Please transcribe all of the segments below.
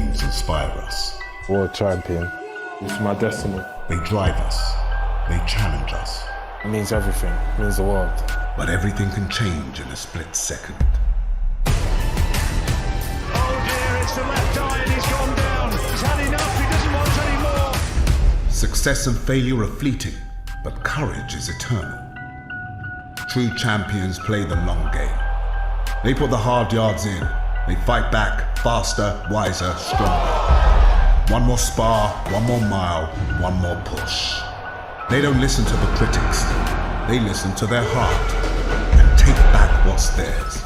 names inspire us. World champion. It's my destiny. They drive us. They challenge us. It means everything. It means the world. But everything can change in a split second. Oh dear, it's the left eye and he's gone down. He's had enough, he doesn't want any more. Success and failure are fleeting, but courage is eternal. True champions play the long game. They put the hard yards in. They fight back, faster, wiser, stronger. One more spar, one more mile, one more push. They don't listen to the critics. They listen to their heart and take back what's theirs.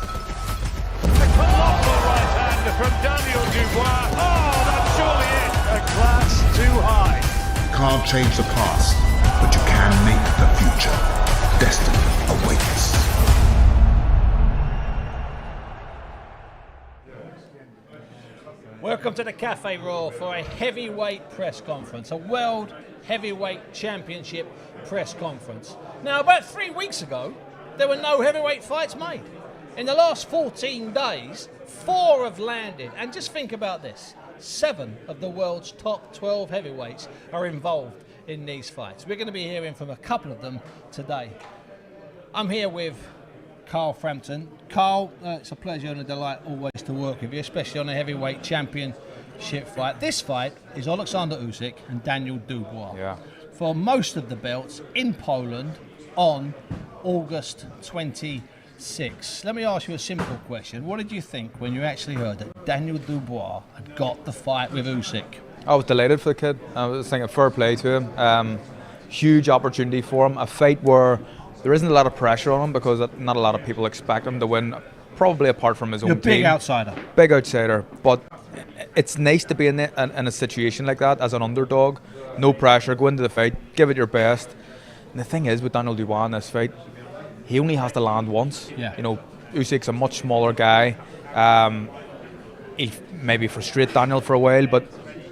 A colossal right-hander from Daniel Dubois. Oh, that's surely it. A class too high. You can't change the past, but you can make the future. Destiny awaits. Welcome to the Cafe Raw for a heavyweight press conference, a World Heavyweight Championship press conference. Now, about 3 weeks ago, there were no heavyweight fights made. In the last 14 days, 4 have landed. And just think about this. 7 of the world's top 12 heavyweights are involved in these fights. We're going to be hearing from a couple of them today. I'm here with Carl Frampton. Carl, it's a pleasure and a delight always to work with you, especially on a heavyweight championship fight. This fight is Oleksandr Usyk and Daniel Dubois. Yeah. For most of the belts in Poland on August 26. Let me ask you a simple question. What did you think when you actually heard that Daniel Dubois had got the fight with Usyk? I was delighted for the kid. I was thinking fair play to him. Huge opportunity for him. A fight where there isn't a lot of pressure on him because not a lot of people expect him to win, probably apart from his own team. Big outsider. Big outsider. But it's nice to be in a situation like that as an underdog. No pressure, go into the fight, give it your best. And the thing is with Daniel Dubois in this fight, he only has to land once. Yeah. You know, Usyk's a much smaller guy. He maybe frustrate Daniel for a while, but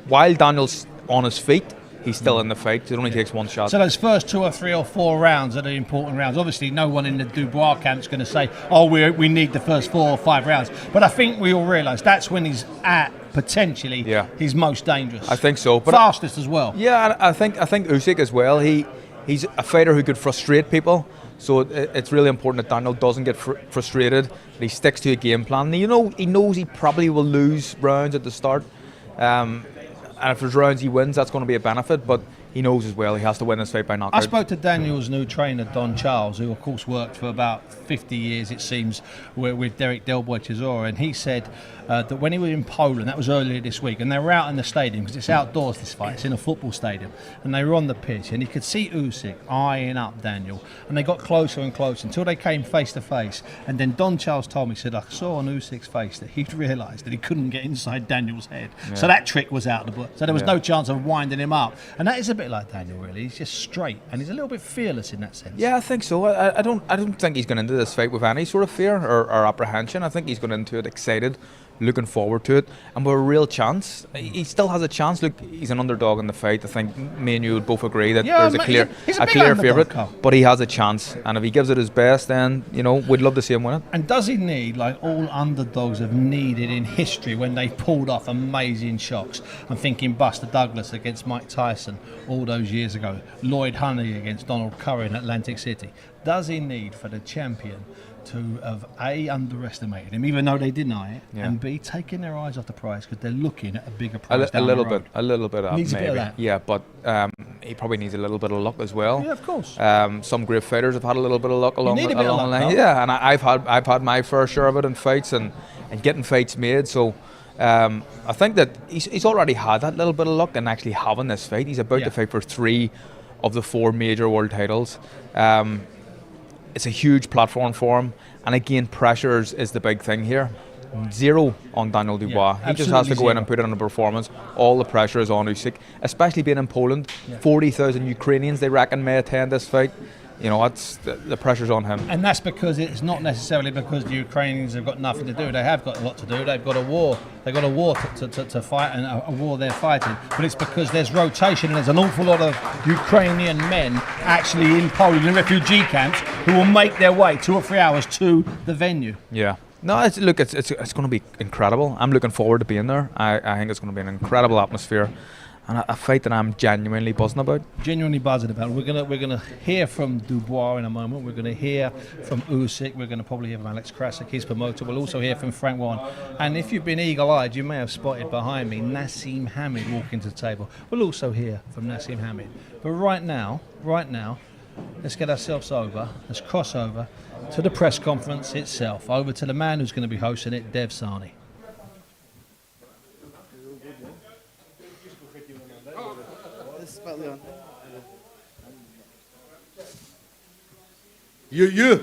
while Daniel's on his feet, he's still in the fight. It only takes one shot. So those first 2 or 3 or 4 rounds are the important rounds. Obviously, no one in the Dubois camp is going to say, oh, we need the first 4 or 5 rounds. But I think we all realise that's when he's at, potentially, he's most dangerous. I think so. But fastest as well. Yeah, I think Usyk as well. He's a fighter who could frustrate people. So it's really important that Daniel doesn't get frustrated, that he sticks to a game plan. And, he knows he probably will lose rounds at the start. And if there's rounds he wins, that's going to be a benefit. But he knows as well he has to win this fight by knockout. I spoke to Daniel's new trainer, Don Charles, who of course worked for about 50 years, it seems, with Derek Del Boy Chisora, and he said that when he was in Poland, that was earlier this week, and they were out in the stadium, because it's outdoors this fight, it's in a football stadium, and they were on the pitch, and he could see Usyk eyeing up Daniel, and they got closer and closer until they came face to face, and then Don Charles told me, he said, I saw on Usyk's face that he'd realised that he couldn't get inside Daniel's head. Yeah. So that trick was out of the book. So there was no chance of winding him up, and that is a bit like Daniel, really. He's just straight, and he's a little bit fearless in that sense. Yeah, I think so. I don't think he's going into this fight with any sort of fear or apprehension. I think he's going into it excited, looking forward to it, and with a real chance. He still has a chance. Look, he's an underdog in the fight. I think me and you would both agree that there's a clear favourite, but he has a chance, and if he gives it his best, then we'd love to see him win it. And does he need, like all underdogs have needed in history when they pulled off amazing shocks? I'm thinking Buster Douglas against Mike Tyson all those years ago, Lloyd Honey against Donald Curry in Atlantic City. Does he need for the champion to have A, underestimated him, even though they deny it, and B, taking their eyes off the prize because they're looking at a bigger prize a little bit of needs maybe. A bit of that. Yeah, but he probably needs a little bit of luck as well. Yeah, of course. Some great fighters have had a little bit of luck along the line. Though. Yeah, and I've had my fair share of it in fights and getting fights made. So I think that he's already had that little bit of luck in actually having this fight. He's about to fight for 3 of the 4 major world titles. It's a huge platform for him, and again, pressure is the big thing here. 0 on Daniel Dubois. He just has to go in and put it on a performance. All the pressure is on Usyk, especially being in Poland. 40,000 Ukrainians, they reckon, may attend this fight. That's the pressure's on him. And that's because it's not necessarily because the Ukrainians have got nothing to do. They have got a lot to do. They've got a war. They've got a war to fight, and a war they're fighting. But it's because there's rotation, and there's an awful lot of Ukrainian men actually in Poland in refugee camps who will make their way 2 or 3 hours to the venue. Yeah. No, it's going to be incredible. I'm looking forward to being there. I think it's going to be an incredible atmosphere, and a fight that I'm genuinely buzzing about. Genuinely buzzing about. We're gonna hear from Dubois in a moment. We're gonna hear from Usyk. We're gonna probably hear from Alex Krasik, his promoter. We'll also hear from Frank Warren. And if you've been eagle-eyed, you may have spotted behind me Nassim Hamid walking to the table. We'll also hear from Nassim Hamid. But right now, let's get ourselves over. Let's cross over to the press conference itself. Over to the man who's going to be hosting it, Dev Sani. Yeah.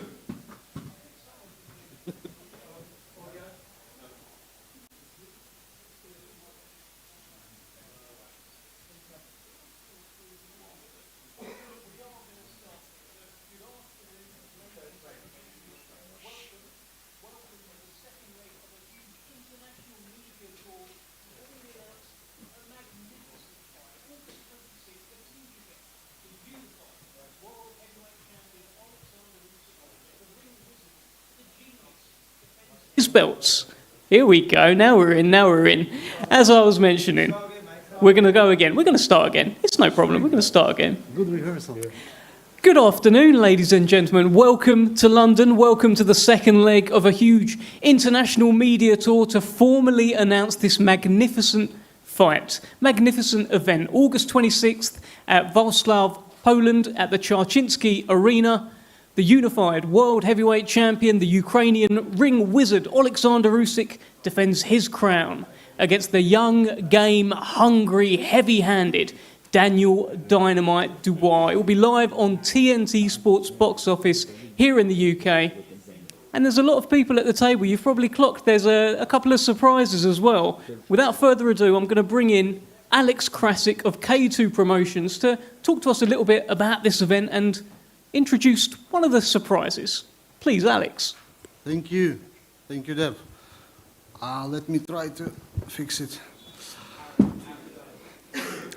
His belts. Here we go. Now we're in. As I was mentioning, we're going to go again. We're going to start again. It's no problem. We're going to start again. Good rehearsal. Good afternoon, ladies and gentlemen. Welcome to London. Welcome to the second leg of a huge international media tour to formally announce this magnificent fight, magnificent event. August 26th at Wrocław, Poland, at the Charczynski Arena. The unified world heavyweight champion, the Ukrainian ring wizard Oleksandr Usyk, defends his crown against the young, game, hungry, heavy-handed Daniel Dynamite Dubois. It will be live on TNT Sports Box Office here in the UK. And there's a lot of people at the table. You've probably clocked there's a couple of surprises as well. Without further ado, I'm going to bring in Alex Krasik of K2 Promotions to talk to us a little bit about this event and introduced one of the surprises. Please, Alex. Thank you, Dev. Let me try to fix it.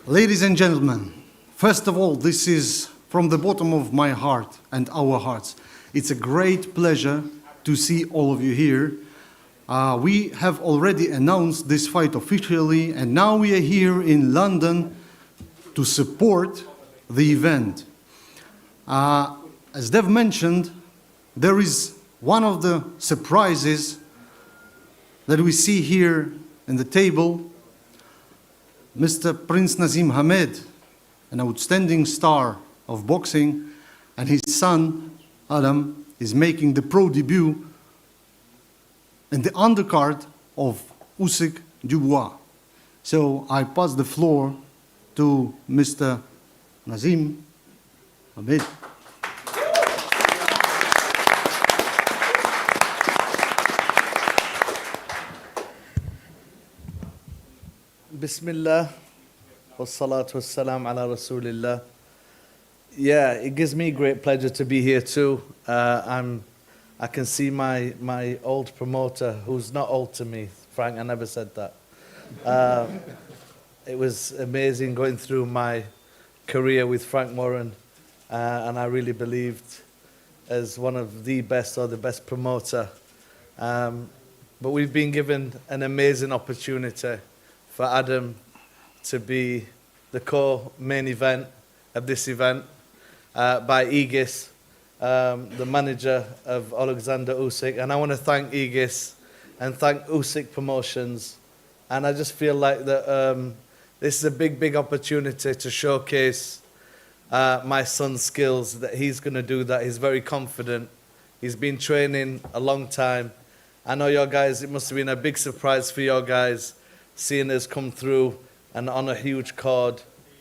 Ladies and gentlemen, first of all, this is from the bottom of my heart and our hearts. It's a great pleasure to see all of you here. We have already announced this fight officially, and now we are here in London to support the event. As Dev mentioned, there is one of the surprises that we see here in the table. Mr. Prince Nassim Hamid, an outstanding star of boxing, and his son, Adam, is making the pro debut in the undercard of Usyk Dubois. So I pass the floor to Mr. Nassim Hamid. Bismillah, wassalatu wassalam ala rasulillah. Yeah, it gives me great pleasure to be here too. I can see my old promoter, who's not old to me, Frank, I never said that. It was amazing going through my career with Frank Warren, and I really believed as one of the best or the best promoter. But we've been given an amazing opportunity for Adam to be the co-main event of this event by Aegis, the manager of Oleksandr Usyk. And I want to thank Aegis and thank Usyk Promotions. And I just feel like that this is a big opportunity to showcase my son's skills, that he's going to do that. He's very confident. He's been training a long time. I know your guys, it must have been a big surprise for your guys seeing us come through and on a huge card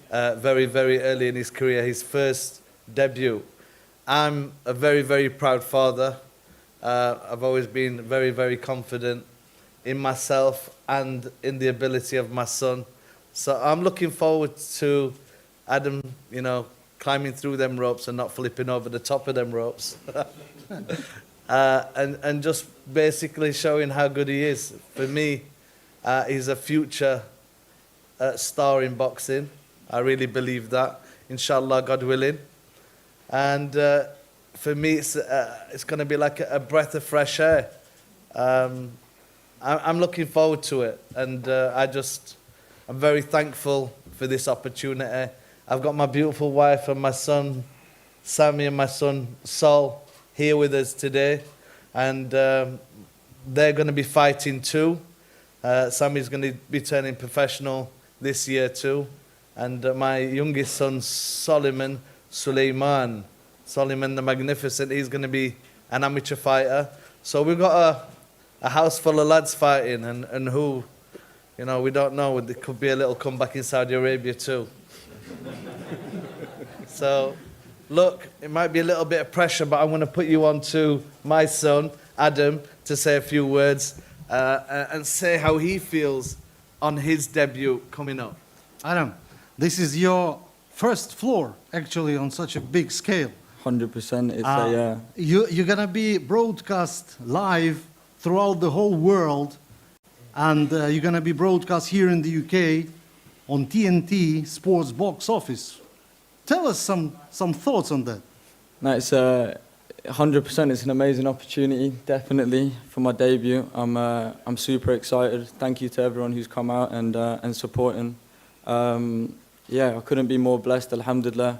very early in his career, his first debut. I'm a very proud father. I've always been very confident in myself and in the ability of my son. So I'm looking forward to Adam, climbing through them ropes and not flipping over the top of them ropes. and just basically showing how good he is. For me, he's a future star in boxing. I really believe that, inshallah, God willing. And for me, it's going to be like a breath of fresh air I'm looking forward to it, and I'm very thankful for this opportunity. I've got my beautiful wife and my son, Sammy, and my son, Sol, here with us today, and they're going to be fighting too. Sammy's going to be turning professional this year too, and my youngest son, Suleiman the Magnificent, he's going to be an amateur fighter. So we've got a house full of lads fighting, and who, you know, we don't know. There could be a little comeback in Saudi Arabia too. So, look, it might be a little bit of pressure, but I'm going to put you on to my son, Adam, to say a few words and say how he feels on his debut coming up. Adam, this is your first floor, actually, on such a big scale. 100%. It's You're going to be broadcast live throughout the whole world, and you're going to be broadcast here in the UK on TNT Sports Box Office. Tell us some thoughts on that. No, it's 100%. It's an amazing opportunity, definitely, for my debut. I'm super excited. Thank you to everyone who's come out and supporting. Yeah, I couldn't be more blessed. Alhamdulillah.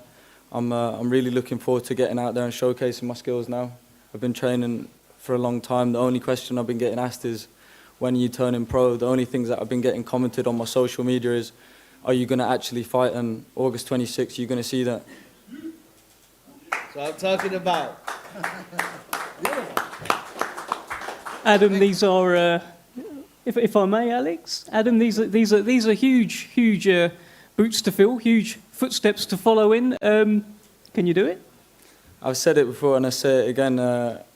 I'm really looking forward to getting out there and showcasing my skills now. I've been training for a long time. The only question I've been getting asked is, when are you turning pro? The only things that I've been getting commented on my social media is, are you going to actually fight on August 26th? You're going to see that. So I'm talking about. Adam, these are, if I may, Alex. Adam, these are huge boots to fill, huge footsteps to follow in. Can you do it? I've said it before and I say it again.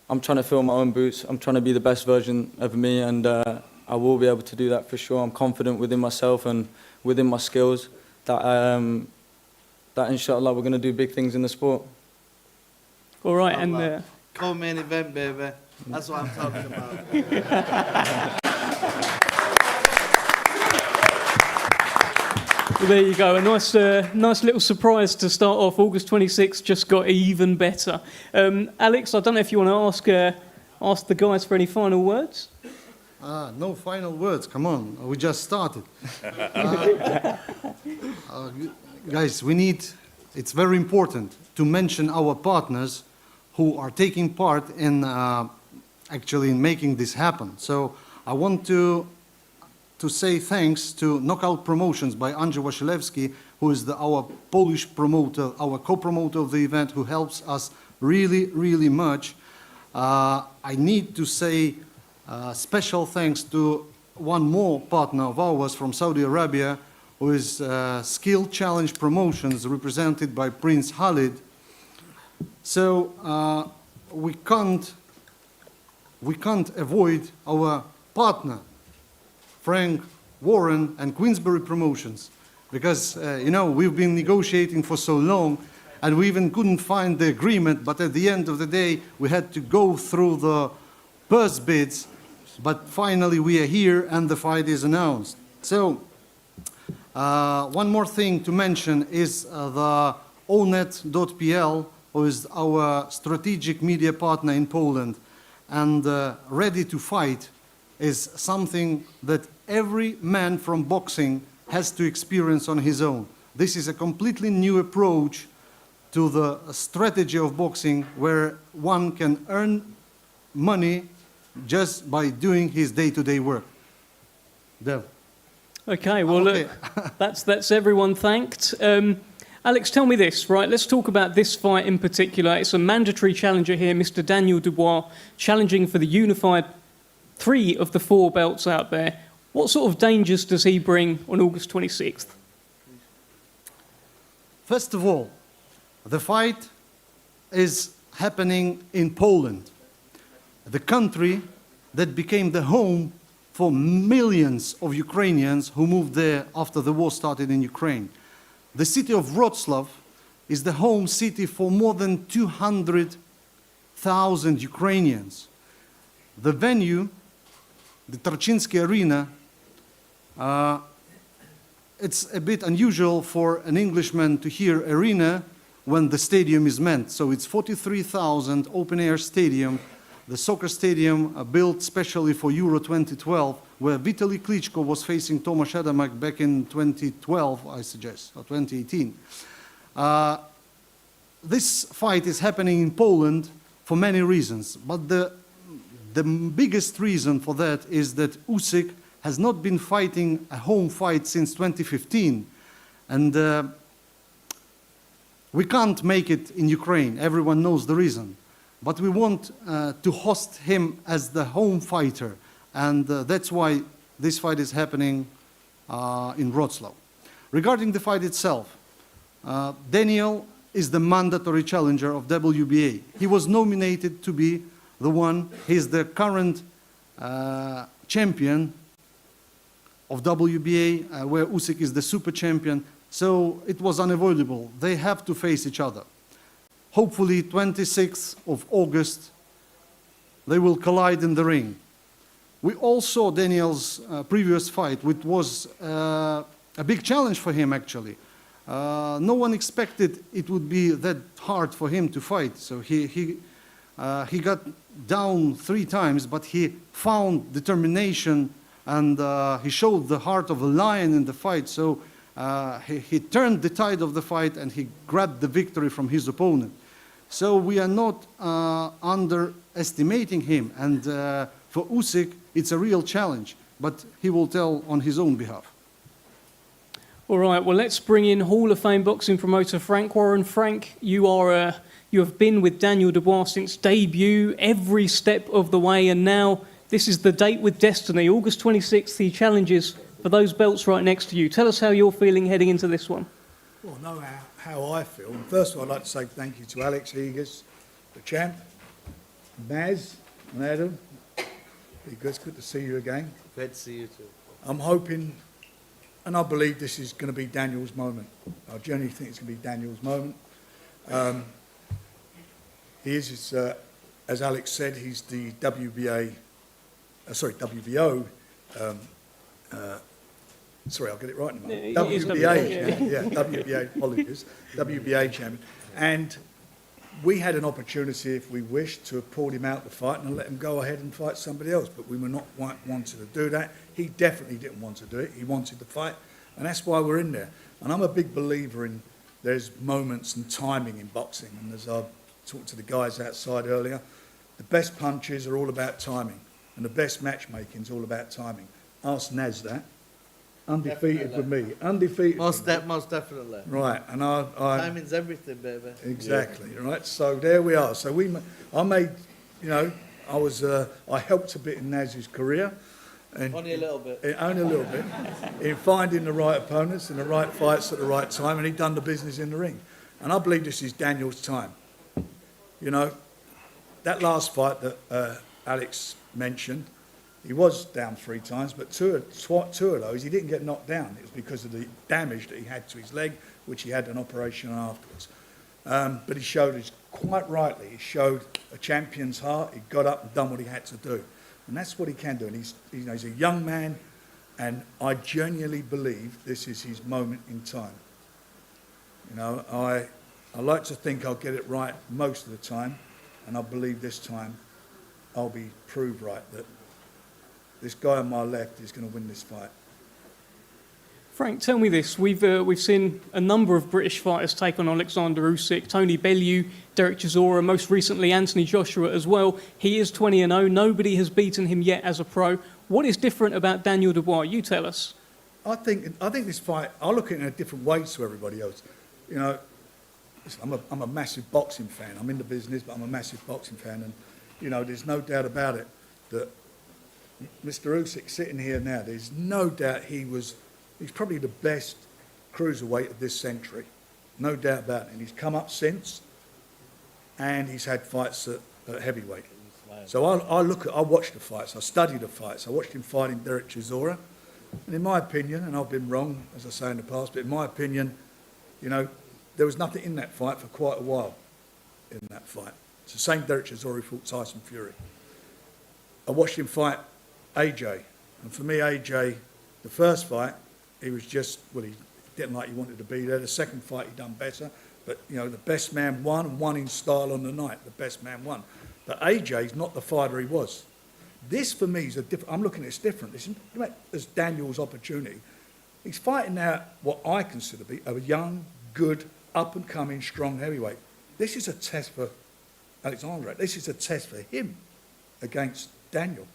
I'm trying to fill my own boots. I'm trying to be the best version of me, and I will be able to do that for sure. I'm confident within myself and within my skills that inshallah we're going to do big things in the sport. All right, and Co-main event, baby. That's what I'm talking about. well, there you go. A nice little surprise to start off. August 26th just got even better. Alex, I don't know if you want to ask the guys for any final words. No final words. Come on, we just started. Guys, it's very important to mention our partners who are taking part in actually in making this happen. So I want to say thanks to Knockout Promotions by Andrzej Wasilewski, who is our Polish promoter, our co-promoter of the event, who helps us really, really much. I need to say special thanks to one more partner of ours from Saudi Arabia, who is Skill Challenge Promotions, represented by Prince Khalid. So we can't avoid our partner, Frank Warren and Queensberry Promotions, because we've been negotiating for so long, and we even couldn't find the agreement. But at the end of the day, we had to go through the purse bids. But finally, we are here, and the fight is announced. So one more thing to mention is the onet.pl, who is our strategic media partner in Poland, and Ready to Fight is something that every man from boxing has to experience on his own. This is a completely new approach to the strategy of boxing, where one can earn money just by doing his day-to-day work. Dev. Okay, well, look, that's everyone thanked. Alex, tell me this, right? Let's talk about this fight in particular. It's a mandatory challenger here, Mr. Daniel Dubois, challenging for the unified 3 of the 4 belts out there. What sort of dangers does he bring on August 26th? First of all, the fight is happening in Poland, the country that became the home for millions of Ukrainians who moved there after the war started in Ukraine. The city of Wrocław is the home city for more than 200,000 Ukrainians. The venue, the Tarczyński Arena, it's a bit unusual for an Englishman to hear arena when the stadium is meant. So it's 43,000 open-air stadium the soccer stadium built specially for Euro 2012, where Vitaly Klitschko was facing Tomasz Adamek back in 2012, I suggest, or 2018. This fight is happening in Poland for many reasons, but the biggest reason for that is that Usyk has not been fighting a home fight since 2015, and we can't make it in Ukraine. Everyone knows the reason. But we want to host him as the home fighter, and that's why this fight is happening in Wrocław. Regarding the fight itself, Daniel is the mandatory challenger of WBA. He was nominated to be the one. He's the current champion of WBA, where Usyk is the super champion. So it was unavoidable. They have to face each other. Hopefully, 26th of August, they will collide in the ring. We all saw Daniel's previous fight, which was a big challenge for him, actually. No one expected it would be that hard for him to fight. So he got down 3 times, but he found determination, and he showed the heart of a lion in the fight. So he turned the tide of the fight, and he grabbed the victory from his opponent. So we are not underestimating him, and for Usyk, it's a real challenge, but he will tell on his own behalf. All right, well, let's bring in Hall of Fame boxing promoter Frank Warren. Frank, you have been with Daniel Dubois since debut, every step of the way, and now this is the date with destiny. August 26th, he challenges for those belts right next to you. Tell us how you're feeling heading into this one. Well, I know how I feel. First of all, I'd like to say thank you to Alex Eagers, the champ, Maz and Adam. It's good to see you again. Great to see you too. I'm hoping, and I believe this is going to be Daniel's moment. I genuinely think it's going to be Daniel's moment. He is, as Alex said, he's the WBO. Sorry, I'll get it right in a moment. WBA, WBA, apologies. WBA champion. And we had an opportunity, if we wished, to have pulled him out the fight and let him go ahead and fight somebody else, but we were not wanting to do that. He definitely didn't want to do it. He wanted the fight, and that's why we're in there. And I'm a big believer in there's moments and timing in boxing, and as I talked to the guys outside earlier, the best punches are all about timing, and the best matchmaking is all about timing. Ask Naz that. Undefeated with me. Undefeated. Most definitely. Right, and timing's everything, baby. Exactly. Yeah. Right. So there we are. So I made, I helped a bit in Naz's career, and only a little bit. Only a little bit in finding the right opponents and the right fights at the right time, and he'd done the business in the ring. And I believe this is Daniel's time. You know, that last fight that Alex mentioned. He was down 3 times, but two of those, he didn't get knocked down. It was because of the damage that he had to his leg, which he had an operation on afterwards. But he showed, quite rightly, he showed a champion's heart. He got up and done what he had to do. And that's what he can do. And he's a young man, and I genuinely believe this is his moment in time. You know, I like to think I'll get it right most of the time, and I believe this time I'll be proved right that this guy on my left is going to win this fight. Frank, tell me this. We've seen a number of British fighters take on Oleksandr Usyk, Tony Bellew, Derek Chisora, most recently Anthony Joshua as well. He is 20-0. Nobody has beaten him yet as a pro. What is different about Daniel Dubois? You tell us. I think this fight, I look at it in a different way to everybody else. You know, I'm a massive boxing fan. I'm in the business, but I'm a massive boxing fan. And, you know, there's no doubt about it that Mr. Usyk sitting here now, there's no doubt he's probably the best cruiserweight of this century. No doubt about it. And he's come up since, and he's had fights at heavyweight. So I watch the fights, I study the fights. I watched him fighting Derek Chisora. And in my opinion, and I've been wrong, as I say in the past, but in my opinion, you know, there was nothing in that fight for quite a while in that fight. It's the same Derek Chisora who fought Tyson Fury. I watched him fight AJ, and for me, AJ, the first fight, he was just, well, he didn't like he wanted to be there. The second fight, he done better, but, you know, the best man won, and won in style on the night. The best man won. But AJ's not the fighter he was. This, for me, is I'm looking at this different. This is Daniel's opportunity. He's fighting now what I consider to be a young, good, up-and-coming, strong heavyweight. This is a test for Oleksandr. This is a test for him against Daniel.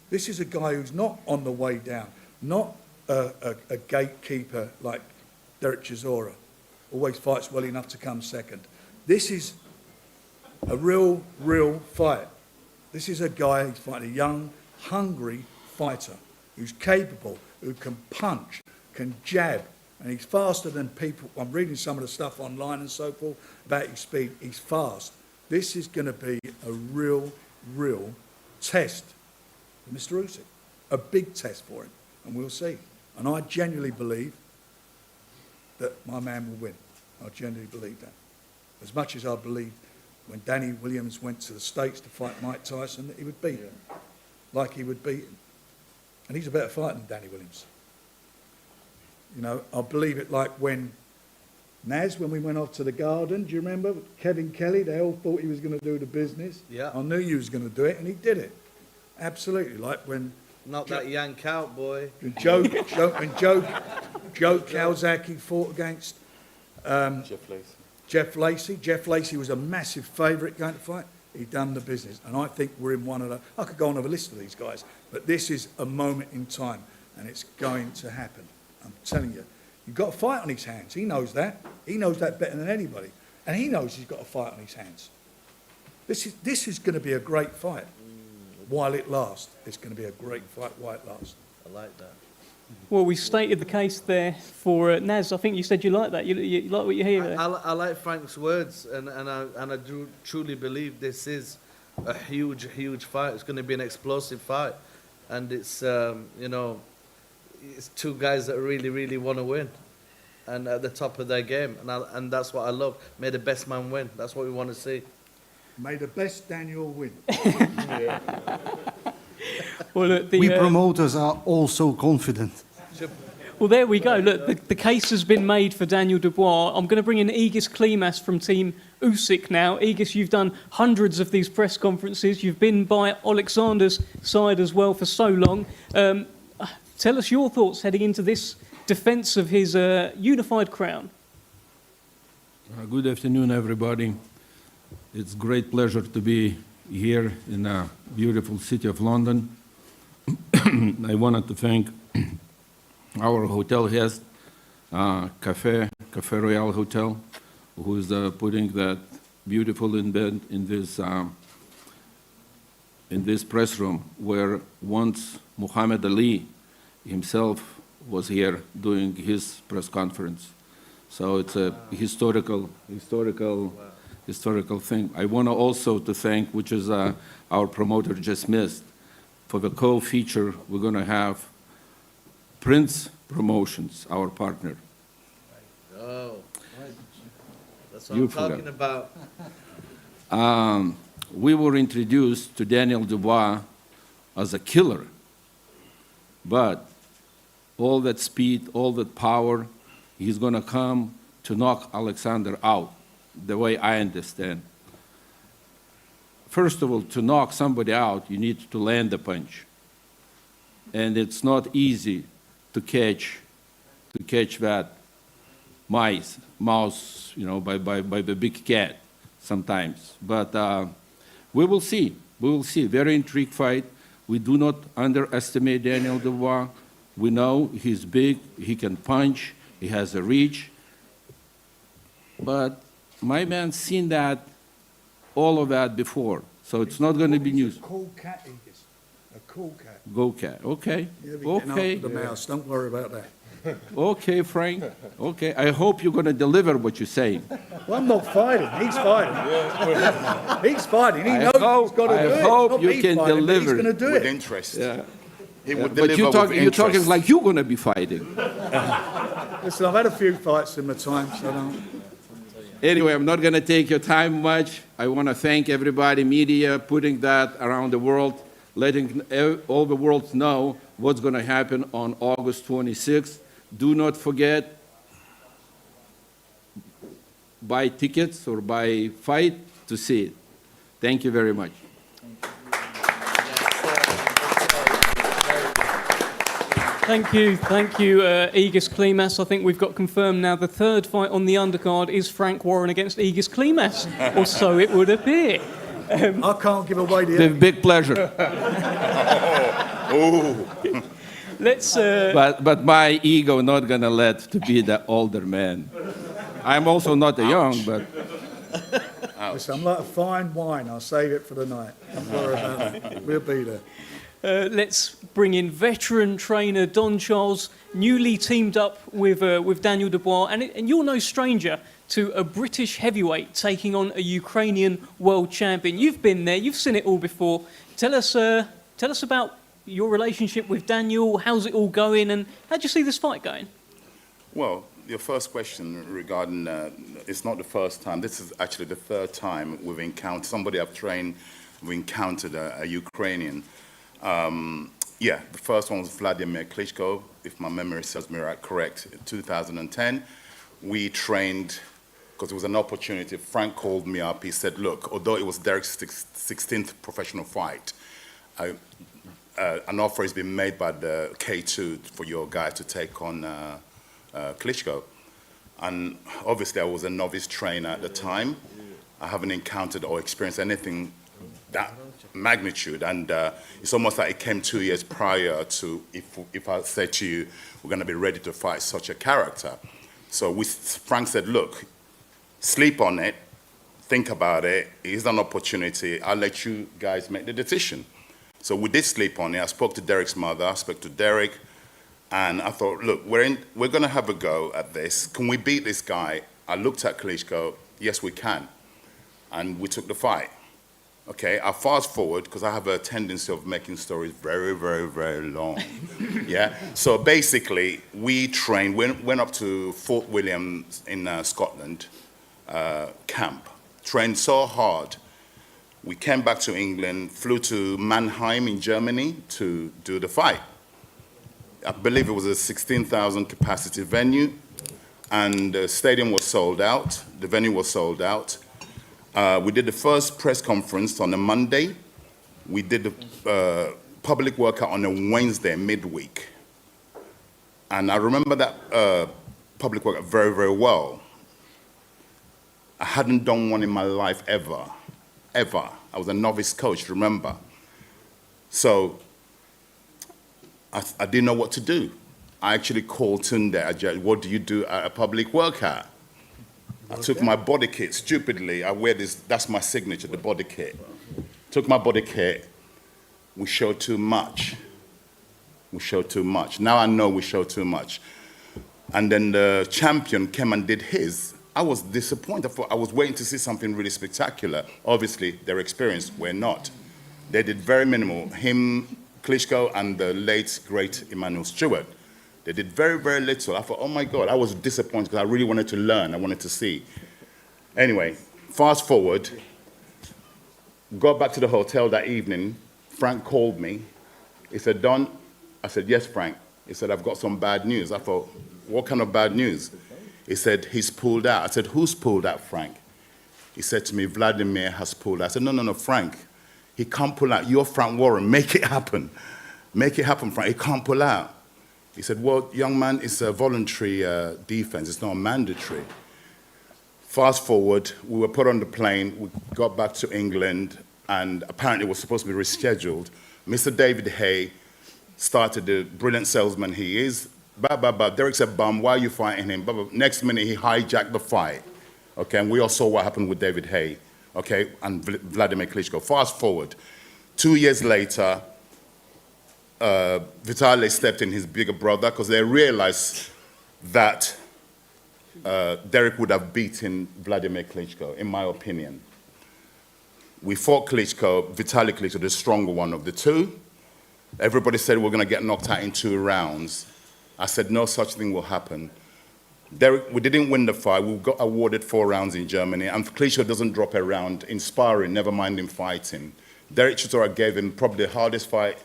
This is a guy who's not on the way down, not a gatekeeper like Derek Chisora, always fights well enough to come second. This is a real fight. This is a guy who's fighting a young, hungry fighter who's capable, who can punch, can jab, and he's faster than people. I'm reading some of the stuff online and so forth about his speed. He's fast. This is going to be a real test for Mr. Usyk, a big test for him, and we'll see. And I genuinely believe that my man will win. I genuinely believe that. As much as I believe when Danny Williams went to the States to fight Mike Tyson, that he would beat him, like he would beat him. And he's a better fighter than Danny Williams. You know, I believe it like when Naz, when we went off to the Garden, do you remember? Kevin Kelly, they all thought he was going to do the business. Yeah. I knew he was going to do it, and he did it. Absolutely. Like when... Not that young cowboy. When Joe Calzaghe fought against Jeff Lacey. Jeff Lacey was a massive favourite going to fight. He done the business. And I think we're in one of the... I could go on with a list of these guys, but this is a moment in time, and it's going to happen. I'm telling you. You've got a fight on his hands. He knows that. He knows that better than anybody. And he knows he's got a fight on his hands. This is going to be a great fight while it lasts. It's going to be a great fight while it lasts. I like that. Well, we stated the case there for Naz. I think you said you like that. You like what you hear there. I like Frank's words, and I do truly believe this is a huge fight. It's going to be an explosive fight, and it's it's two guys that really want to win, and at the top of their game, and that's what I love. May the best man win. That's what we want to see. May the best Daniel win. Well, look, We promoters are also confident. Well, there we go. Look, the case has been made for Daniel Dubois. I'm going to bring in Egis Klimas from Team Usyk now. Egis, you've done hundreds of these press conferences. You've been by Oleksandr's side as well for so long. Tell us your thoughts heading into this defence of his unified crown. Good afternoon, everybody. It's a great pleasure to be here in the beautiful city of London. I wanted to thank our hotel guest, Cafe Royal Hotel, who is putting that beautiful event in this press room, where once Muhammad Ali himself was here doing his press conference. So it's a historical thing. I want to also to thank, which is our promoter just missed, for the co-feature we're going to have Prince Promotions, our partner. Oh, that's what I'm talking about. We were introduced to Daniel Dubois as a killer, but all that speed, all that power, he's going to come to knock Oleksandr out, the way I understand. First of all, to knock somebody out, you need to land the punch. And it's not easy to catch that mouse, by the big cat sometimes. But we will see. We will see. Very intrigued fight. We do not underestimate Daniel Dubois. We know he's big, he can punch, he has a reach. But my man's seen that, all of that before, so it's not going to be news. A cool cat, Egis. A cool cat. Go cat, okay. Okay. The mouse. Don't worry about that. Okay, Frank. Okay, I hope you're going to deliver what you're saying. Well, I'm not fighting. He's fighting. He's fighting. He knows he's got to do it. I hope Not you me can fighting, but deliver. He's going to do With it. interest. Yeah. He would But deliver with you're talking interest. like you're going to be fighting. Listen, I've had a few fights in my time, so don't... Anyway, I'm not going to take your time much. I want to thank everybody, media, putting that around the world, letting all the world know what's going to happen on August 26th. Do not forget, buy tickets or buy fight to see it. Thank you very much. Thank you, Aegis Klimas. I think we've got confirmed now the third fight on the undercard is Frank Warren against Aegis Klimas, or so it would appear. I can't give away the With big pleasure. Let's. But my ego not gonna let to be the older man. I'm also not a young, but Listen, I'm like a fine wine. I'll save it for the night. Don't worry about that. We'll be there. Let's bring in veteran trainer Don Charles, newly teamed up with Daniel Dubois, and you're no stranger to a British heavyweight taking on a Ukrainian world champion. You've been there, you've seen it all before. Tell us about your relationship with Daniel. How's it all going, and how do you see this fight going? Well, your first question regarding it's not the first time. This is actually the third time we've encountered somebody I've trained. We encountered a Ukrainian. The first one was Vladimir Klitschko, if my memory serves me correct, in 2010. We trained, because it was an opportunity. Frank called me up. He said, look, although it was Derek's 16th professional fight, an offer has been made by the K2 for your guy to take on Klitschko. And obviously I was a novice trainer at the time. I haven't encountered or experienced anything that magnitude, and it's almost like it came 2 years prior to if I said to you, we're going to be ready to fight such a character. So Frank said, look, sleep on it, think about it, it's an opportunity, I'll let you guys make the decision. So we did sleep on it. I spoke to Derek's mother, I spoke to Derek, and I thought, look, we're going to have a go at this. Can we beat this guy? I looked at Klitschko, yes we can, and we took the fight. Okay, I'll fast forward because I have a tendency of making stories very, very, very long. Yeah, so basically we trained, went up to Fort William in Scotland, camp, trained so hard. We came back to England, flew to Mannheim in Germany to do the fight. I believe it was a 16,000 capacity venue, and the stadium was sold out, the venue was sold out. We did the first press conference on a Monday. We did the public workout on a Wednesday, midweek. And I remember that public workout very, very well. I hadn't done one in my life ever. I was a novice coach, remember. So I didn't know what to do. I actually called Tunde, what do you do at a public workout? I took my body kit, stupidly, I wear this, that's my signature, the body kit. Took my body kit, we showed too much. We showed too much. Now I know we showed too much. And then the champion came and did his. I was disappointed. I was waiting to see something really spectacular. Obviously, their experience, we're not. They did very minimal. Him, Klitschko, and the late, great Emmanuel Stewart. They did very, very little. I thought, oh my God, I was disappointed because I really wanted to learn. I wanted to see. Anyway, fast forward, got back to the hotel that evening. Frank called me. He said, Don, I said, yes, Frank. He said, I've got some bad news. I thought, what kind of bad news? He said, he's pulled out. I said, who's pulled out, Frank? He said to me, Vladimir has pulled out. I said, no, Frank. He can't pull out. You're Frank Warren. Make it happen. Make it happen, Frank. He can't pull out. He said, well, young man, it's a voluntary defense. It's not mandatory. Fast forward, we were put on the plane. We got back to England, and apparently it was supposed to be rescheduled. Mr. David Hay started the brilliant salesman he is. Derek said, bum, why are you fighting him? Next minute, he hijacked the fight. Okay, and we all saw what happened with David Hay, okay, and Vladimir Klitschko. Fast forward, 2 years later, Vitaly stepped in, his bigger brother, because they realized that Derek would have beaten Vladimir Klitschko, in my opinion. We fought Klitschko, Vitaly Klitschko, the stronger one of the two. Everybody said we're going to get knocked out in 2 rounds. I said no such thing will happen. Derek, we didn't win the fight. We got awarded 4 rounds in Germany, and Klitschko doesn't drop a round in sparring, never mind in fighting. Derek Chisora gave him probably the hardest fight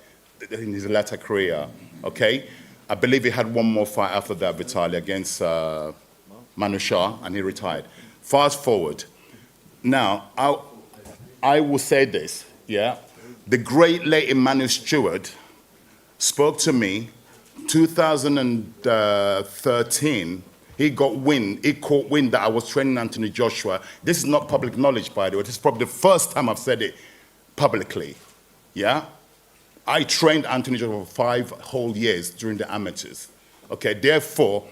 in his latter career, okay? I believe he had one more fight after that, Vitaly, against Manu Shah, and he retired. Fast forward. Now, I will say this, yeah? The great late Emmanuel Stewart spoke to me 2013. He caught wind that I was training Anthony Joshua. This is not public knowledge, by the way. This is probably the first time I've said it publicly, yeah? I trained Anthony Joshua for 5 whole years during the amateurs. Okay, therefore,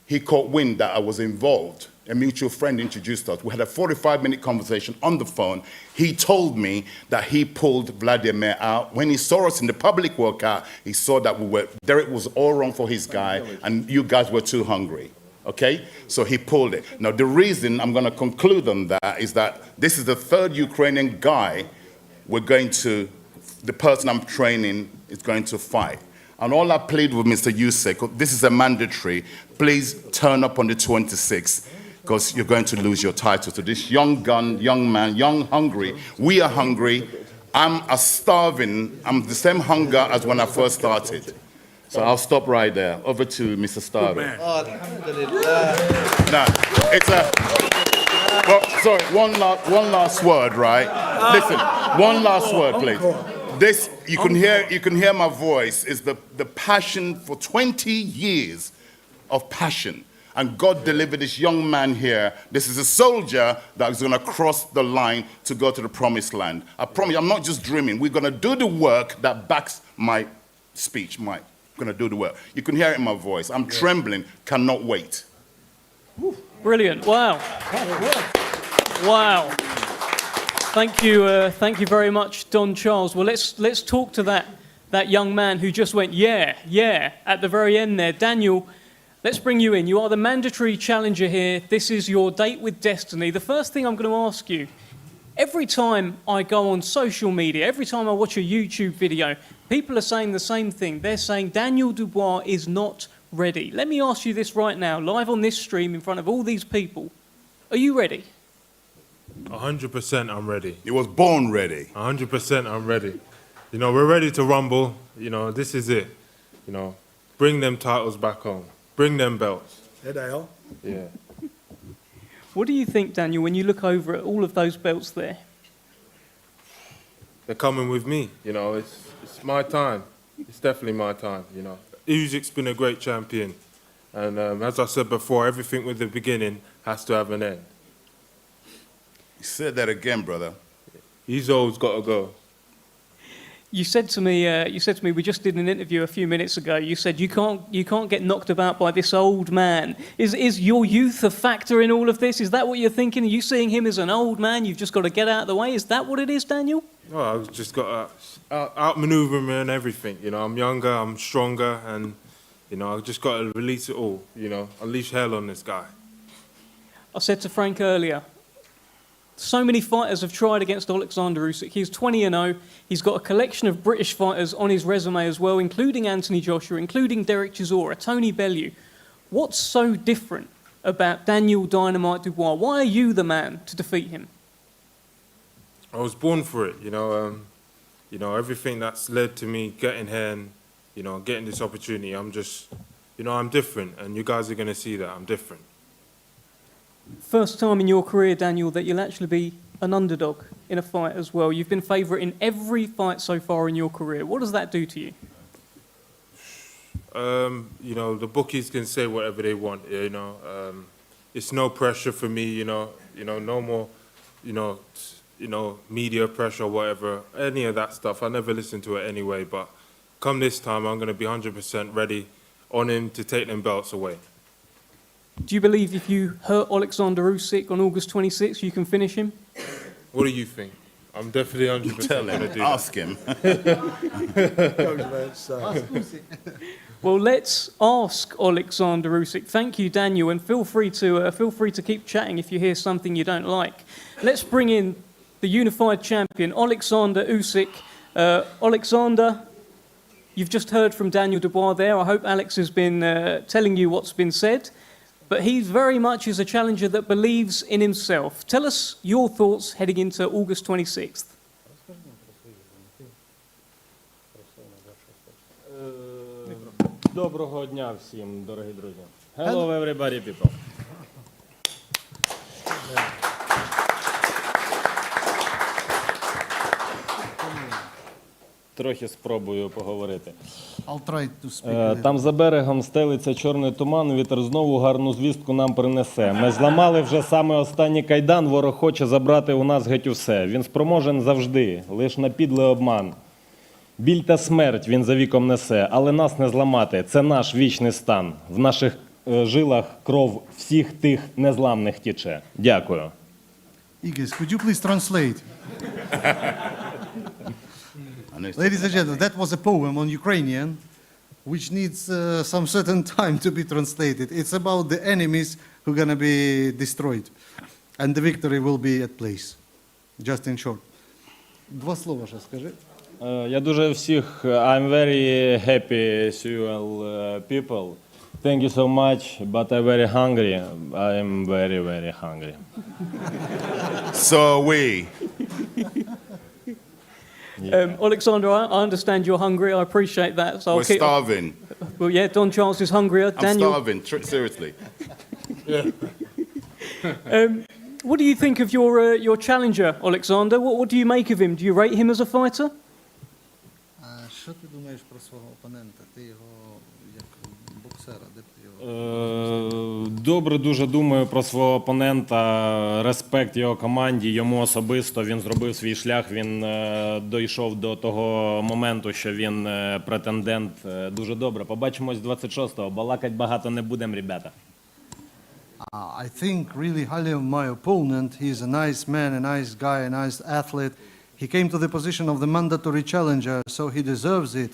he caught wind that I was involved. A mutual friend introduced us. We had a 45-minute conversation on the phone. He told me that he pulled Vladimir out. When he saw us in the public workout, he saw that Derek was all wrong for his guy, and you guys were too hungry. Okay? So he pulled it. Now, the reason I'm going to conclude on that is that this is the 3rd Ukrainian guy the person I'm training is going to fight. And all I plead with Mr. Usyk, this is a mandatory, please turn up on the 26th, because you're going to lose your title to this young gun, young man, young, hungry. We are hungry. I'm the same hunger as when I first started. So I'll stop right there. Over to Mr. Starving. Now, sorry, one last word, right? Listen, one last word, please. This, you can hear my voice, is the passion for 20 years of passion. And God delivered this young man here. This is a soldier that is going to cross the line to go to the promised land. I promise you, I'm not just dreaming. We're going to do the work that backs my speech, Mike. Going to do the work. You can hear it in my voice. I'm trembling, cannot wait. Brilliant. Wow. Wow. Thank you very much, Don Charles. Well, let's talk to that young man who just went, yeah, at the very end there. Daniel, let's bring you in. You are the mandatory challenger here. This is your date with destiny. The first thing I'm going to ask you, every time I go on social media, every time I watch a YouTube video, people are saying the same thing. They're saying Daniel Dubois is not ready. Let me ask you this right now, live on this stream in front of all these people. Are you ready? 100% I'm ready. He was born ready. 100% I'm ready. You know, we're ready to rumble. You know, this is it. You know, bring them titles back home. Bring them belts. There they are. Yeah. What do you think, Daniel, when you look over at all of those belts there? They're coming with me. You know, it's my time. It's definitely my time, you know. Usyk's been a great champion. And as I said before, everything with the beginning has to have an end. You said that again, brother. He's always got to go. You said to me, we just did an interview a few minutes ago. You said you can't get knocked about by this old man. Is your youth a factor in all of this? Is that what you're thinking? Are you seeing him as an old man? You've just got to get out of the way. Is that what it is, Daniel? Well, I've just got to outmaneuver me and everything. You know, I'm younger, I'm stronger, and you know, I've just got to release it all. You know, unleash hell on this guy. I said to Frank earlier, so many fighters have tried against Oleksandr Usyk. He's 20-0. He's got a collection of British fighters on his resume as well, including Anthony Joshua, including Derek Chisora, Tony Bellew. What's so different about Daniel Dynamite Dubois? Why are you the man to defeat him? I was born for it, you know. Everything that's led to me getting here and, you know, getting this opportunity. I'm just, you know, I'm different, and you guys are going to see that I'm different. First time in your career, Daniel, that you'll actually be an underdog in a fight as well. You've been favourite in every fight so far in your career. What does that do to you? You know, the bookies can say whatever they want. You know, it's no pressure for me. You know, no more. You know, media pressure or whatever. Any of that stuff. I never listen to it anyway. But come this time, I'm going to be 100% ready on him to take them belts away. Do you believe if you hurt Oleksandr Usyk on August 26th, you can finish him? What do you think? I'm definitely 100% going to do that. Ask him. Well, let's ask Oleksandr Usyk. Thank you, Daniel, and feel free to keep chatting if you hear something you don't like. Let's bring in the unified champion, Oleksandr Usyk. Oleksandr, you've just heard from Daniel Dubois there. I hope Alex has been telling you what's been said. But he very much is a challenger that believes in himself. Tell us your thoughts heading into August 26th. Доброго дня всім, дорогі друзі. Hello everybody, people. трохи спробую поговорити. I'll try to speak. Там за берегом стелиться чорний туман, вітер знову гарну звістку нам принесе. Ми зламали вже саме останній кайдан, ворог хоче забрати у нас геть усе. Він спроможен завжди, лиш на підлий обман. Біль та смерть він за віком несе, але нас не зламати, це наш вічний стан. В наших жилах кров всіх тих незламних тіче. Дякую. Igis, could you please translate? Ladies and gentlemen, that was a poem on Ukrainian, which needs some certain time to be translated. It's about the enemies who are going to be destroyed, and the victory will be at place. Just in short. Два слова ще скажи. Я дуже всіх, I'm very happy to you all people. Thank you so much, but I'm very hungry. I'm very, very hungry. So are we. Oleksandr, I understand you're hungry. I appreciate that. So We're starving. Well, yeah, Don Charles is hungrier. I'm Daniel, starving, seriously. what do you think of your challenger, Oleksandr? What do you make of him? Do you rate him as a fighter? Що ти думаєш про свого опонента? Ти його як боксера, де б ти його? Добре дуже думаю про свого опонента, респект його команді, йому особисто, він зробив свій шлях, він дійшов до того моменту, що він претендент. Дуже добре. Побачимось 26-го, балакать багато не будемо, ребята. I think really highly of my opponent. He's a nice man, a nice guy, a nice athlete. He came to the position of the mandatory challenger, so he deserves it.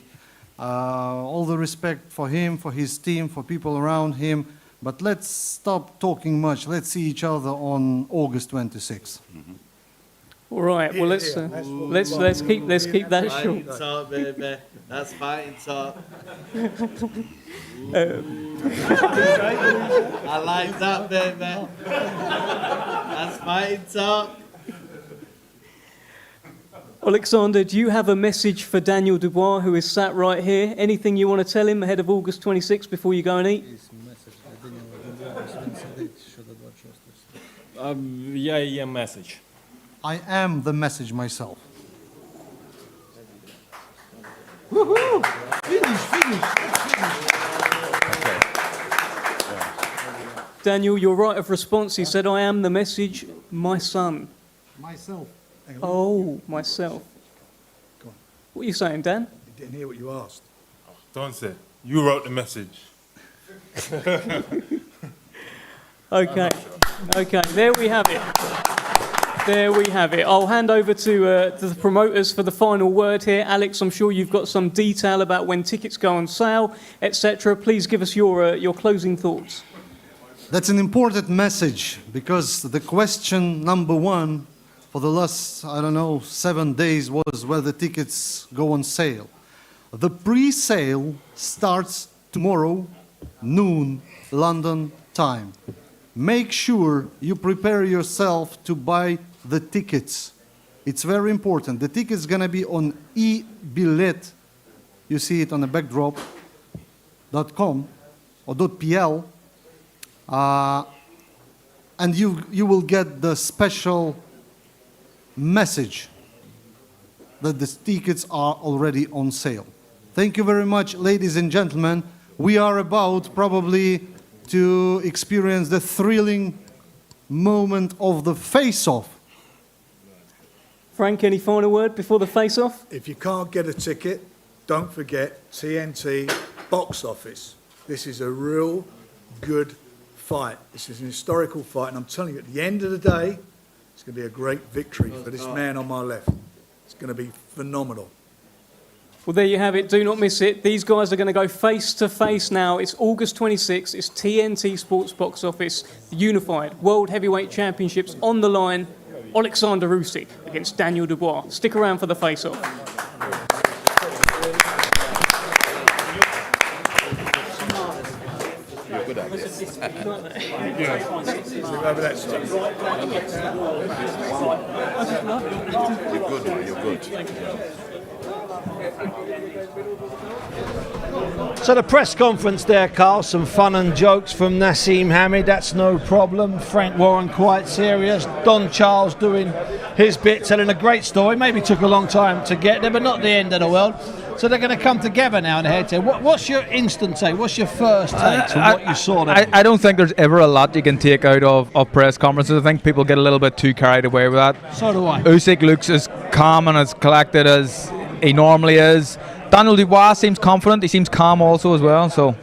All the respect for him, for his team, for people around him. But let's stop talking much. Let's see each other on August 26th. All right. Well, let's keep that short. Fighting talk, baby. That's fighting talk. I like that, baby. That's fighting talk. Oleksandr, do you have a message for Daniel Dubois, who is sat right here? Anything you want to tell him ahead of August 26th before you go and eat? Я і є меседж. I am the message myself. Daniel, your right of response, he said, I am the message, my son. Myself. Oh, myself. Go on. What are you saying, Dan? You didn't hear what you asked. Don't say. You wrote the message. Okay. Okay, there we have it. There we have it. I'll hand over to the promoters for the final word here. Alex, I'm sure you've got some detail about when tickets go on sale, etc. Please give us your closing thoughts. That's an important message because the question number one for the last, 7 days was where the tickets go on sale. The pre-sale starts tomorrow, noon, London time. Make sure you prepare yourself to buy the tickets. It's very important. The ticket's going to be on e-billet. You see it on the backdrop.com or .pl. And you will get the special message that the tickets are already on sale. Thank you very much, ladies and gentlemen. We are about probably to experience the thrilling moment of the face-off. Frank, any final word before the face-off? If you can't get a ticket, don't forget TNT Box Office. This is a real good fight. This is an historical fight, and I'm telling you, at the end of the day, it's going to be a great victory for this man on my left. It's going to be phenomenal. Well, there you have it. Do not miss it. These guys are going to go face-to-face now. It's August 26th. It's TNT Sports Box Office, the Unified World Heavyweight Championships on the line. Oleksandr Usyk against Daniel Dubois. Stick around for the face-off. You're good at this. Over that side. You're good, man. You're good. So the press conference there, Carl, some fun and jokes from Nassim Hamid, that's no problem. Frank Warren quite serious. Don Charles doing his bit, telling a great story. Maybe took a long time to get there, but not the end of the world. So they're going to come together now in the head-to-head. What's your instant take? What's your first take to what you saw there? I don't think there's ever a lot you can take out of press conferences. I think people get a little bit too carried away with that. So do I. Usyk looks as calm and as collected as he normally is. Daniel Dubois seems confident. He seems calm also as well. So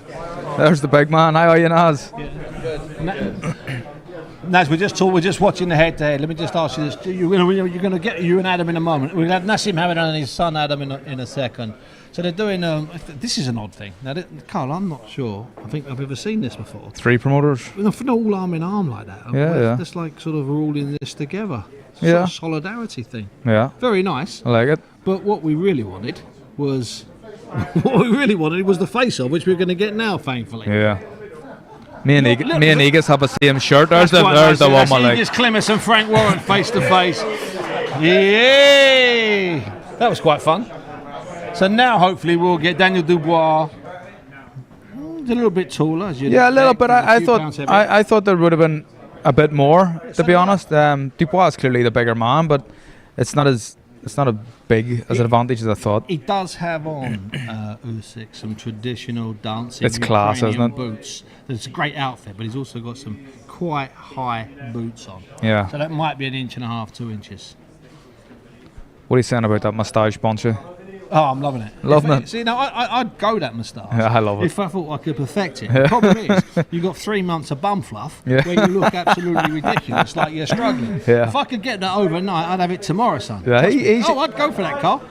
there's the big man. How are you, Naz? Naz, we're just watching the head-to-head. Let me just ask you this: you're going to get you and Adam in a moment. We'll have Nassim Hamid and his son Adam in a second. So they're doing. This is an odd thing. Now, Carl, I'm not sure. I think I've ever seen this before. 3 promoters. No, all arm in arm like that. Yeah. Just like sort of we're all in this together. Yeah. Sort of solidarity thing. Yeah. Very nice. I like it. But what we really wanted was the face-off, which we're going to get now, thankfully. Yeah. Me and Egas have the same shirt. There's the one I like. Egas Klimas and Frank Warren face to face. Yay! That was quite fun. So now hopefully we'll get Daniel Dubois. He's a little bit taller, as you. Yeah, a little bit. I thought there would have been a bit more, to be honest. Dubois is clearly the bigger man, but it's not as big as an advantage as I thought. He does have on Usyk some traditional dancing. It's class, isn't it? Boots. It's a great outfit, but he's also got some quite high boots on. Yeah. So that might be 1.5 inches, 2 inches. What are you saying about that moustache, Boncher? Oh, I'm loving it. Loving it. See, now I'd go that moustache. Yeah, I love it. If I thought I could perfect it. The problem is, you've got 3 months of bum fluff where you look absolutely ridiculous, like you're struggling. Yeah. If I could get that overnight, I'd have it tomorrow, son. Yeah, I'd go for that, Carl.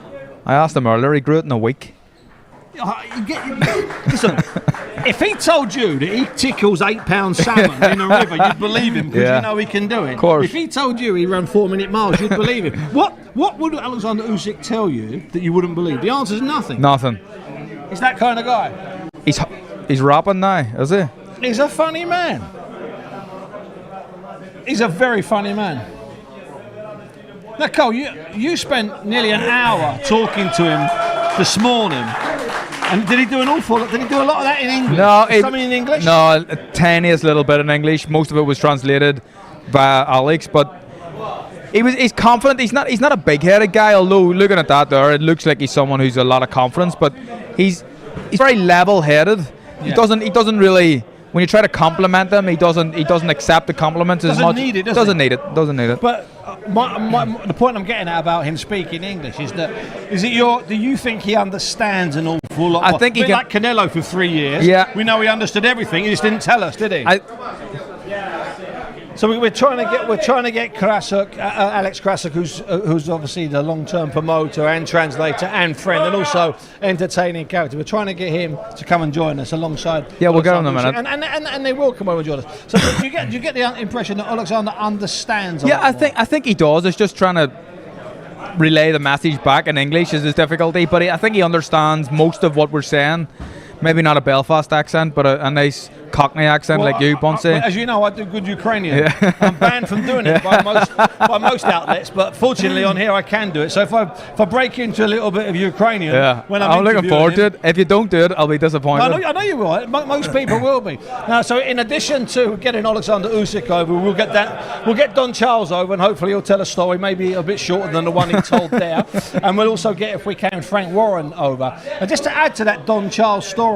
I asked him earlier. He grew it in a week. Listen, if he told you that he tickles 8-pound salmon in a river, you'd believe him because you know he can do it. Of course. If he told you he ran 4-minute miles, you'd believe him. What would Oleksandr Usyk tell you that you wouldn't believe? The answer's nothing. Nothing. He's that kind of guy. He's rapping now, is he? He's a funny man. He's a very funny man. Now, Cole, you spent nearly an hour talking to him this morning. And did he do a lot of that in English? No, something in English? No, a tiniest little bit in English. Most of it was translated via Alex, but he's confident. He's not a big-headed guy. Although looking at that there, it looks like he's someone who's a lot of confidence. But he's very level-headed. Yeah. He doesn't really. When you try to compliment him, he doesn't accept the compliments as much. Doesn't need it. But the point I'm getting at about him speaking English is do you think he understands an awful lot? I think he can, like Canelo for 3 years. Yeah. We know he understood everything. He just didn't tell us, did he? So we're trying to get Krasuk, Alex Krasuk, who's obviously the long-term promoter and translator and friend and also entertaining character. We're trying to get him to come and join us alongside. Yeah, we'll get on in a minute. And they will come over and join us. So do you get the impression that Oleksandr understands? Yeah, I think he does. It's just trying to relay the message back in English is his difficulty, but I think he understands most of what we're saying. Maybe not a Belfast accent, but a nice Cockney accent like you, Ponce. As you know, I do good Ukrainian. Yeah. I'm banned from doing it by most outlets, but fortunately on here I can do it. So if I break into a little bit of Ukrainian, when I'm looking forward to it. If you don't do it, I'll be disappointed. I know you will. Most people will be. Now, so in addition to getting Oleksandr Usyk over, we'll get Don Charles over, and hopefully he'll tell a story, maybe a bit shorter than the one he told there. And we'll also get, if we can, Frank Warren over. And just to add to that Don Charles story,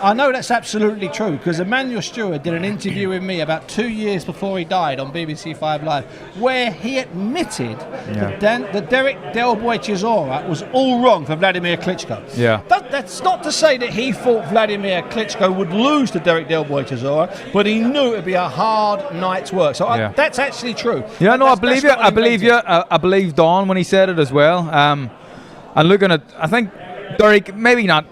I know that's absolutely true because Emmanuel Stewart did an interview with me about 2 years before he died on BBC 5 Live where he admitted that Derek Del Boy Chisora was all wrong for Vladimir Klitschko. Yeah. That's not to say that he thought Vladimir Klitschko would lose to Derek Del Boy Chisora, but he knew it would be a hard night's work. So that's actually true. Yeah, no, I believe you. I believe Don when he said it as well. And looking at, I think Derek, maybe not.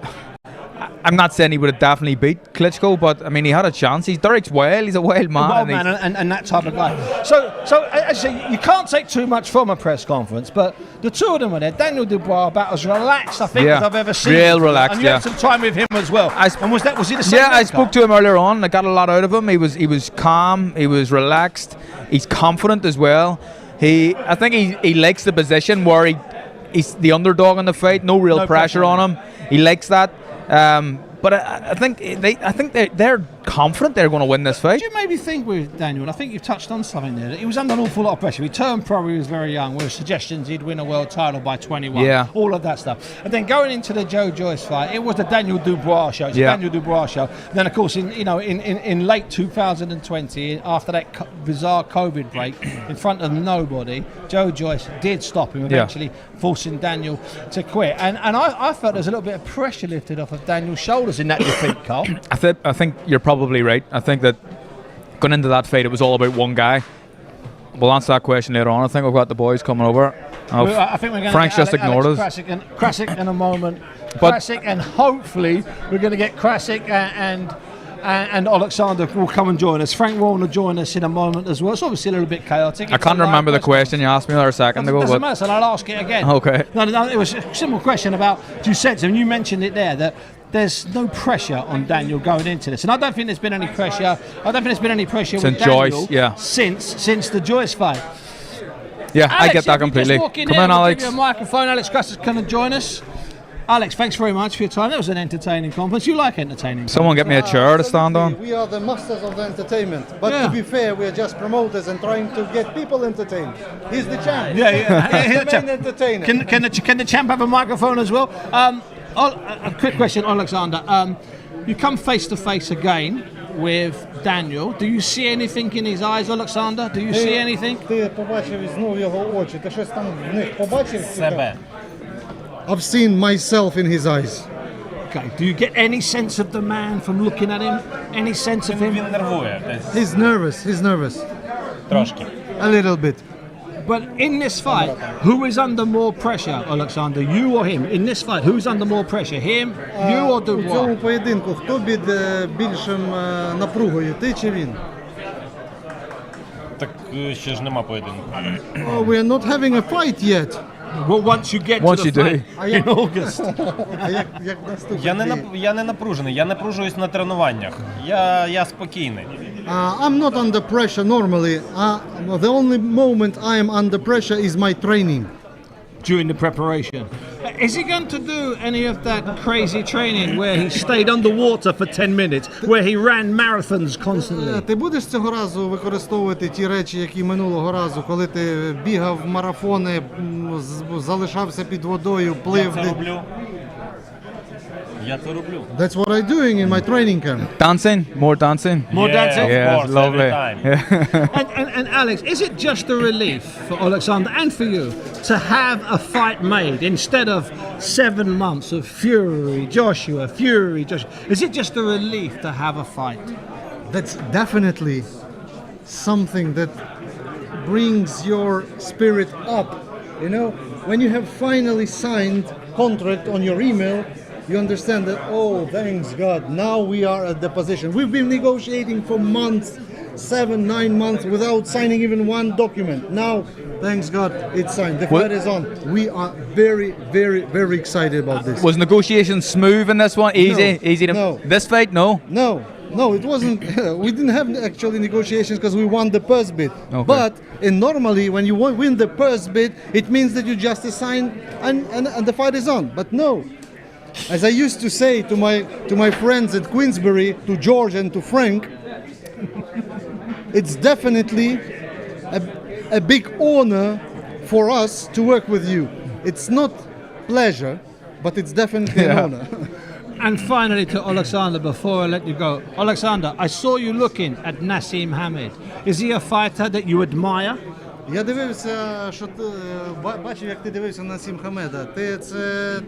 I'm not saying he would have definitely beat Klitschko, but I mean he had a chance. Derek's wild. He's a wild man. And that type of guy. So as I say, you can't take too much from a press conference, but the two of them were there. Daniel Dubois about as relaxed, I think, as I've ever seen. Real relaxed. And you had some time with him as well. And was he the same? Yeah, I spoke to him earlier on. I got a lot out of him. He was calm. He was relaxed. He's confident as well. I think he likes the position where he's the underdog in the fight. No real pressure on him. He likes that. But I think they're confident they're going to win this fight. Do you maybe think with Daniel, and I think you've touched on something there, that he was under an awful lot of pressure. He turned pro when he was very young, with suggestions he'd win a world title by 21, all of that stuff. And then going into the Joe Joyce fight, it was the Daniel Dubois show. It's a Daniel Dubois show. And then, of course, in late 2020, after that bizarre COVID break, in front of nobody, Joe Joyce did stop him, eventually forcing Daniel to quit. And I felt there's a little bit of pressure lifted off of Daniel's shoulders in that defeat, Carl. I think you're probably right. I think that going into that fight, it was all about one guy. We'll answer that question later on. I think we've got the boys coming over. I think we're going Frank's to just get ignored us. Krasik in a moment. Krasik, and hopefully we're going to get Krasik and Oleksandr will come and join us. Frank will join us in a moment as well. It's obviously a little bit chaotic. I can't remember the question you asked me there a second ago. Doesn't matter, so I'll ask it again. Okay. No, it was a simple question about Dusetz, and you mentioned it there, that there's no pressure on Daniel going into this, and I don't think there's been any pressure. I don't think there's been any pressure since with Daniel Joyce, since the Joyce fight. Yeah, Alex, I get that completely. Come on, Alex. Give you a microphone. Alex Krasik can join us. Alex, thanks very much for your time. That was an entertaining conference. You like entertaining? Someone get me a chair to stand on. We are the masters of the entertainment, but to be fair, we are just promoters and trying to get people entertained. He's the champ. He's the main entertainer. Can the champ have a microphone as well? A quick question, Oleksandr. You come face to face again with Daniel. Do you see anything in his eyes, Oleksandr? Do you see anything? Ти побачив знову його очі. Ти щось там в них побачив? Себе. I've seen myself in his eyes. Okay. Do you get any sense of the man from looking at him? Any sense of him? He's nervous. Трошки. A little bit. But in this fight, who is under more pressure, Oleksandr? You or him? In this fight, who's under more pressure? Him, you or Dubois? У цьому поєдинку хто під більшим напругою, ти чи він? Так ще ж нема поєдинку. Oh, we are not having a fight yet. Well, once you get to the fight in August. Я не напружений, я напружуюсь на тренуваннях. Я спокійний. I'm not under pressure normally. The only moment I am under pressure is my training. During the preparation. Is he going to do any of that crazy training where he stayed underwater for 10 minutes, where he ran marathons constantly? Ти будеш цього разу використовувати ті речі, які минулого разу, коли ти бігав марафони, залишався під водою, плив? Я це роблю. That's what I'm doing in my training camp. Dancing? More dancing? More dancing? Yeah, Of course, lovely. every time. And Alex, is it just a relief for Oleksandr and for you to have a fight made instead of 7 months of Fury, Joshua? Is it just a relief to have a fight? That's definitely something that brings your spirit up. You know, when you have finally signed contract on your email, you understand that, oh, thanks God, now we are at the position. We've been negotiating for months, 7-9 months, without signing even one document. Now, thanks God, it's signed. The fight is on. We are very, very, very excited about this. Was negotiation smooth in this one? Easy? No. Easy to... No. This fight, no? No, it wasn't. We didn't have actually negotiations because we won the purse bid. Okay. But normally, when you win the purse bid, it means that you just assign and the fight is on. But no. As I used to say to my friends at Queensbury, to George and to Frank, it's definitely a big honor for us to work with you. It's not pleasure, but it's definitely an honor. And finally to Oleksandr, before I let you go. Oleksandr, I saw you looking at Naseem Hamed. Is he a fighter that you admire? Я дивився, що ти бачив, як ти дивився на Насім Хамеда. Ти це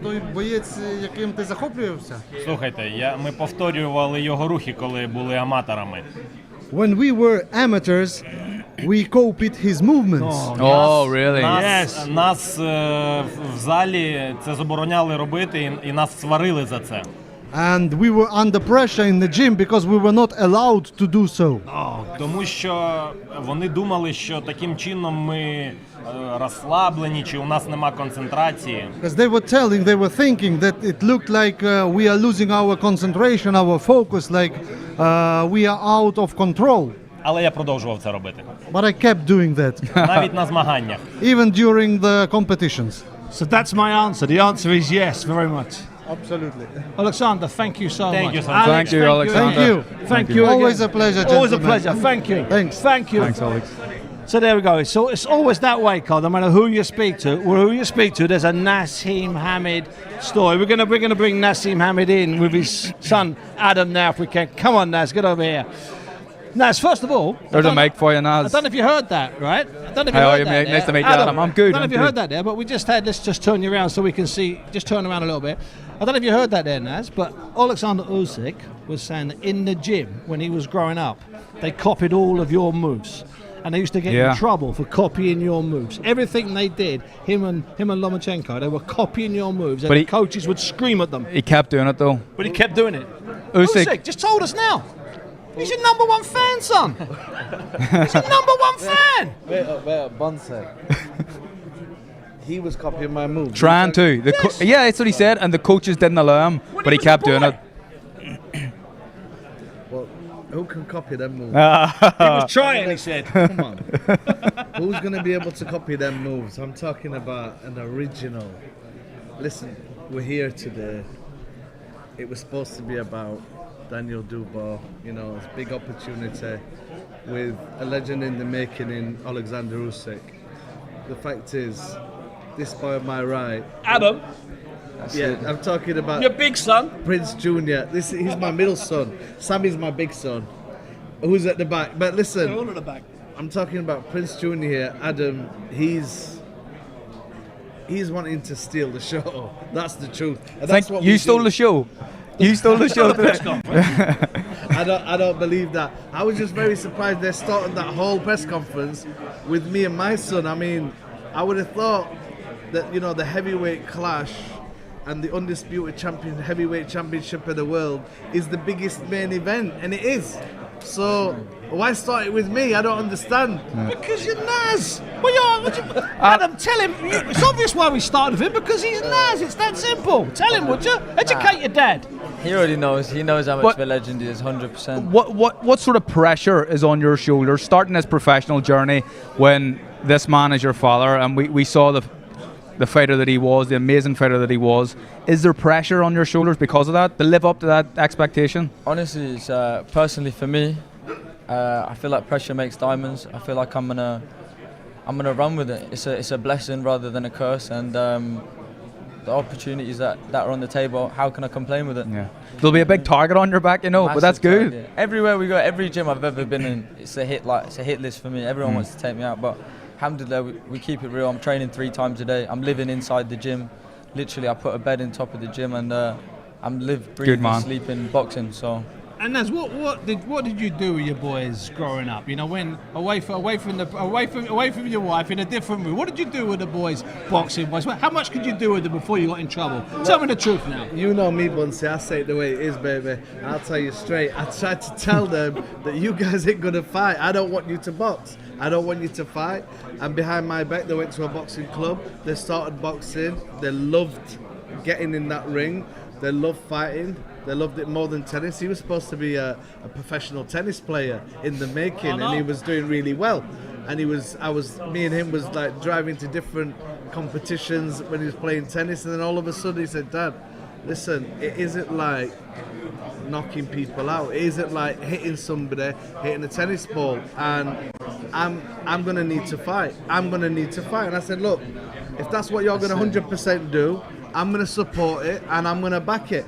той боєць, яким ти захоплювався? Слухайте, ми повторювали його рухи, коли були аматорами. When we were amateurs, we copied his movements. Oh, really? Нас в залі це забороняли робити і нас сварили за це. And we were under pressure in the gym because we were not allowed to do so. Тому що вони думали, що таким чином ми розслаблені, чи у нас нема концентрації. Because they were thinking that it looked like we are losing our concentration, our focus, like we are out of control. Але я продовжував це робити. But I kept doing that. Навіть на змаганнях. Even during the competitions. So that's my answer. The answer is yes, very much. Absolutely. Alexander, thank you so much. Thank you, sir. Alex, Thank you, Alexander. Thank you. Always again. a pleasure, Always a gentlemen. pleasure. Thank you. Thanks. Thank you. Thanks, Alex. So there we go. So it's always that way, Carl. No matter who you speak to, there's a Nassim Hamid story. We're gonna bring Nassim Hamid in with his son Adam now, if we can. Come on, Nas, get over here. Nas, first of all, There's a mic for you, I Naz. don't know if you heard that, right? I don't know if you How are heard you, that. mate? there. Nice to meet you, Adam. I'm good, I don't know I'm if you good. heard that there, but let's just turn you around so we can see. Just turn around a little bit. I don't know if you heard that there, Naz, but Oleksandr Usyk was saying that in the gym when he was growing up, they copied all of your moves. And they used to get in trouble for copying your moves. Everything they did, him and Lomachenko, they were copying your moves, and But the coaches would scream at them. He kept doing it though. But he kept doing it. Usyk. Just told us now. He's your number one fan, son. He's your number one fan. Wait up, Bonse. He was copying my moves. Trying to. Yeah, that's what he said, and the coaches didn't allow him, but he kept doing it. Well, who can copy them moves? He was trying, he said. Come on. Who's going to be able to copy them moves? I'm talking about an original. Listen, we're here today. It was supposed to be about Daniel Dubois, you know, it's a big opportunity with a legend in the making in Oleksandr Usyk. The fact is, this boy on my right, Adam, I'm talking about your big son. Prince Junior. He's my middle son. Sammy's my big son, who's at the back. But listen, They're all at the back. I'm talking about Prince Junior here. Adam, he's wanting to steal the show. That's the truth. And that's what you we stole do. the show. You stole the show today. I don't believe that. I was just very surprised they started that whole press conference with me and my son. I mean, I would have thought that, you know, the heavyweight clash and the undisputed heavyweight championship of the world is the biggest main event, and it is. So why start it with me? I don't understand. Because you're Naz. Adam, tell him. It's obvious why we started with him, because he's Naz. It's that simple. Tell him, would you? Educate your dad. He already knows. He knows how much of a legend he is, 100%. What sort of pressure is on your shoulders starting this professional journey when this man is your father, and we saw the fighter that he was, the amazing fighter that he was? Is there pressure on your shoulders because of that, to live up to that expectation? Honestly, it's, personally for me, I feel like pressure makes diamonds. I feel like I'm gonna run with it. It's a blessing rather than a curse, and the opportunities that are on the table, how can I complain with it? Yeah, there'll be a big target on your back, you know, but that's good. Target. Everywhere we go, every gym I've ever been in, it's a hit list for me. Everyone wants to take me out, but alhamdulillah, we keep it real. I'm training 3 times a day. I'm living inside the gym. Literally, I put a bed in top of the gym, and I'm breathing, and sleeping, boxing. So. And Naz, what did you do with your boys growing up? You know, when away from your wife in a different room. What did you do with the boys boxing wise? How much could you do with them before you got in trouble? Tell me the truth now. You know me, Bunsey. I say it the way it is, baby. I'll tell you straight. I tried to tell them that you guys ain't gonna fight. I don't want you to box. I don't want you to fight. And behind my back, they went to a boxing club. They started boxing. They loved getting in that ring. They loved fighting. They loved it more than tennis. He was supposed to be a professional tennis player in the making, and he was doing really well. And me and him was like driving to different competitions when he was playing tennis, and then all of a sudden he said, "Dad, listen, it isn't like knocking people out. It isn't like hitting somebody, hitting a tennis ball, and I'm gonna need to fight. I'm gonna need to fight." And I said, "Look, if that's what you're gonna 100% do, I'm gonna support it and I'm gonna back it."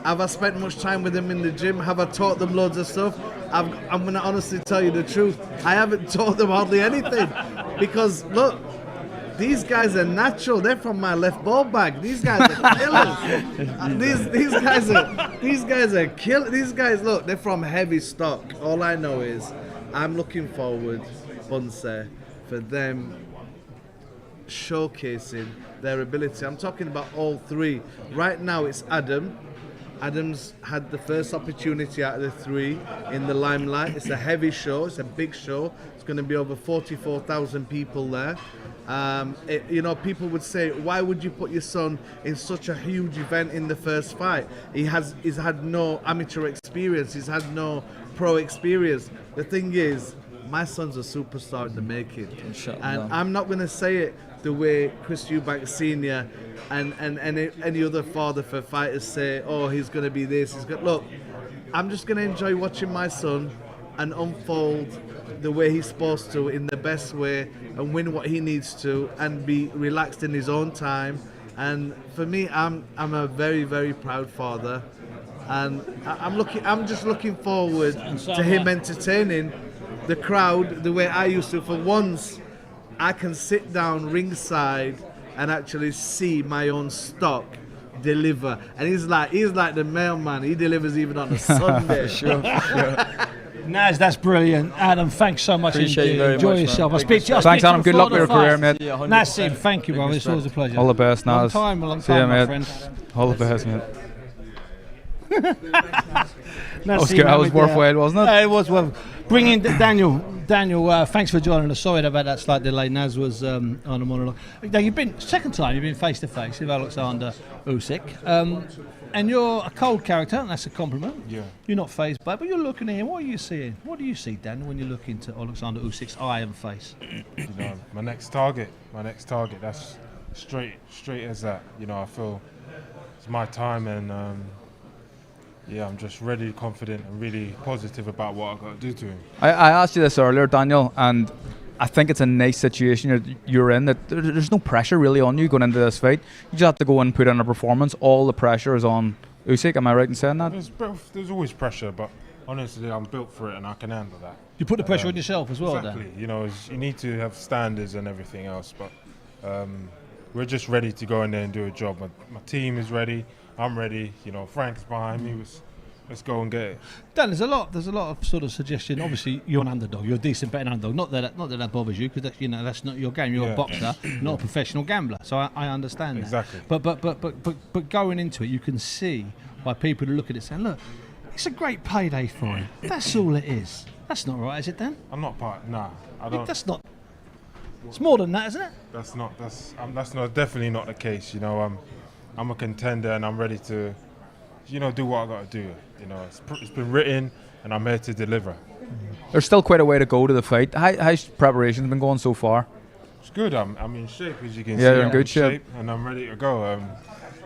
Have I spent much time with them in the gym? Have I taught them loads of stuff? I'm going to honestly tell you the truth. I haven't taught them hardly anything. Because, look, these guys are natural. They're from my left ball bag. These guys are killers. These guys are killers. These guys, look, they're from heavy stock. All I know is I'm looking forward, Bunse, for them showcasing their ability. I'm talking about all 3. Right now it's Adam. Adam's had the first opportunity out of the 3 in the limelight. It's a heavy show. It's a big show. It's going to be over 44,000 people there. You know, people would say, why would you put your son in such a huge event in the first fight? He's had no amateur experience. He's had no pro experience. The thing is, my son's a superstar in the making. Inshallah. And I'm not going to say it the way Chris Eubank Sr. and any other father for fighters say, oh, he's going to be this. Look, I'm just going to enjoy watching my son and unfold the way he's supposed to in the best way and win what he needs to and be relaxed in his own time. And for me, I'm a very, very proud father, and I'm just looking forward to him entertaining the crowd the way I used to. For once, I can sit down ringside and actually see my own stock deliver. And he's like the mailman. He delivers even on a Sunday. Sure. Naz, that's brilliant. Adam, thanks so much. Appreciate you very Enjoy much, yourself. man. I'll speak to you. Thanks, Adam. Good luck with your career, mate. Nassim, thank you, brother. It's always a pleasure. All the best, Naz. Long See you, time, my mate. friend. All the best, mate. Nassim, That was worthwhile, wasn't it? It was well. Bring in Daniel. Daniel, thanks for joining us. Sorry about that slight delay. Naz was on a monologue. Now, second time you've been face to face with Oleksandr Usyk. And you're a cold character, and that's a compliment. Yeah. You're not fazed by it, but you're looking at him. What are you seeing? What do you see, Dan, when you look into Oleksandr Usyk's eye and face? You know, my next target. That's straight as that. You know, I feel it's my time, and I'm just really confident and really positive about what I've got to do to him. I asked you this earlier, Daniel, and I think it's a nice situation you're in, that there's no pressure really on you going into this fight. You just have to go and put in a performance. All the pressure is on Usyk. Am I right in saying that? There's always pressure, but honestly, I'm built for it and I can handle that. You put the pressure on yourself as well, exactly. Dan? You know, you need to have standards and everything else, but we're just ready to go in there and do a job. My team is ready. I'm ready. You know, Frank's behind me. Let's go and get it. Dan, there's a lot of sort of suggestion. Obviously, you're an underdog. You're a decent betting underdog. Not that bothers you, because that's not your game. You're a boxer, not a professional gambler. So I understand that. Exactly. But going into it, you can see why people look at it saying, look, it's a great payday for him. That's all it is. That's not right, is it, Dan? I'm not part. Nah, I don't. That's not. It's more than that, isn't it? That's definitely not the case. You know, I'm a contender and I'm ready to, you know, do what I got to do. You know, it's been written, and I'm here to deliver. There's still quite a way to go to the fight. How's preparation's been going so far? It's good. I'm in shape, as you can see. Yeah, you're in I'm good shape, and I'm ready to go.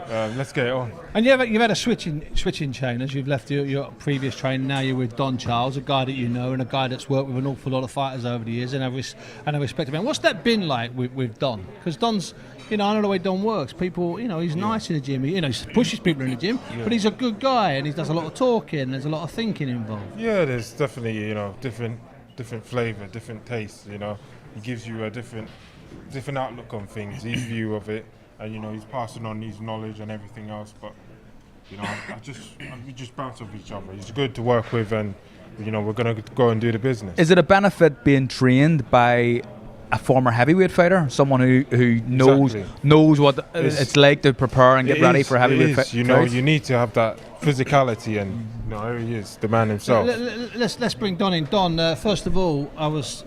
Let's get it on. And you've had a switching chain as you've left your previous training. Now you're with Don Charles, a guy that you know, and a guy that's worked with an awful lot of fighters over the years, and I respect him. What's that been like with Don? Because Don's, you know, I know the way Don works. People, you know, he's nice in the gym. He pushes people in the gym, but he's a good guy, and he does a lot of talking. There's a lot of thinking involved. Yeah, there's definitely, you know, different flavour, different taste. You know, he gives you a different outlook on things, his view of it, and you know, he's passing on his knowledge and everything else. But you know, we just bounce off each other. He's good to work with, and you know, we're gonna go and do the business. Is it a benefit being trained by a former heavyweight fighter, someone who knows what it's like to prepare and get ready for heavyweight fights? You know, you need to have that physicality, and you know, here he is, the man himself. Let's bring Don in. Don, first of all,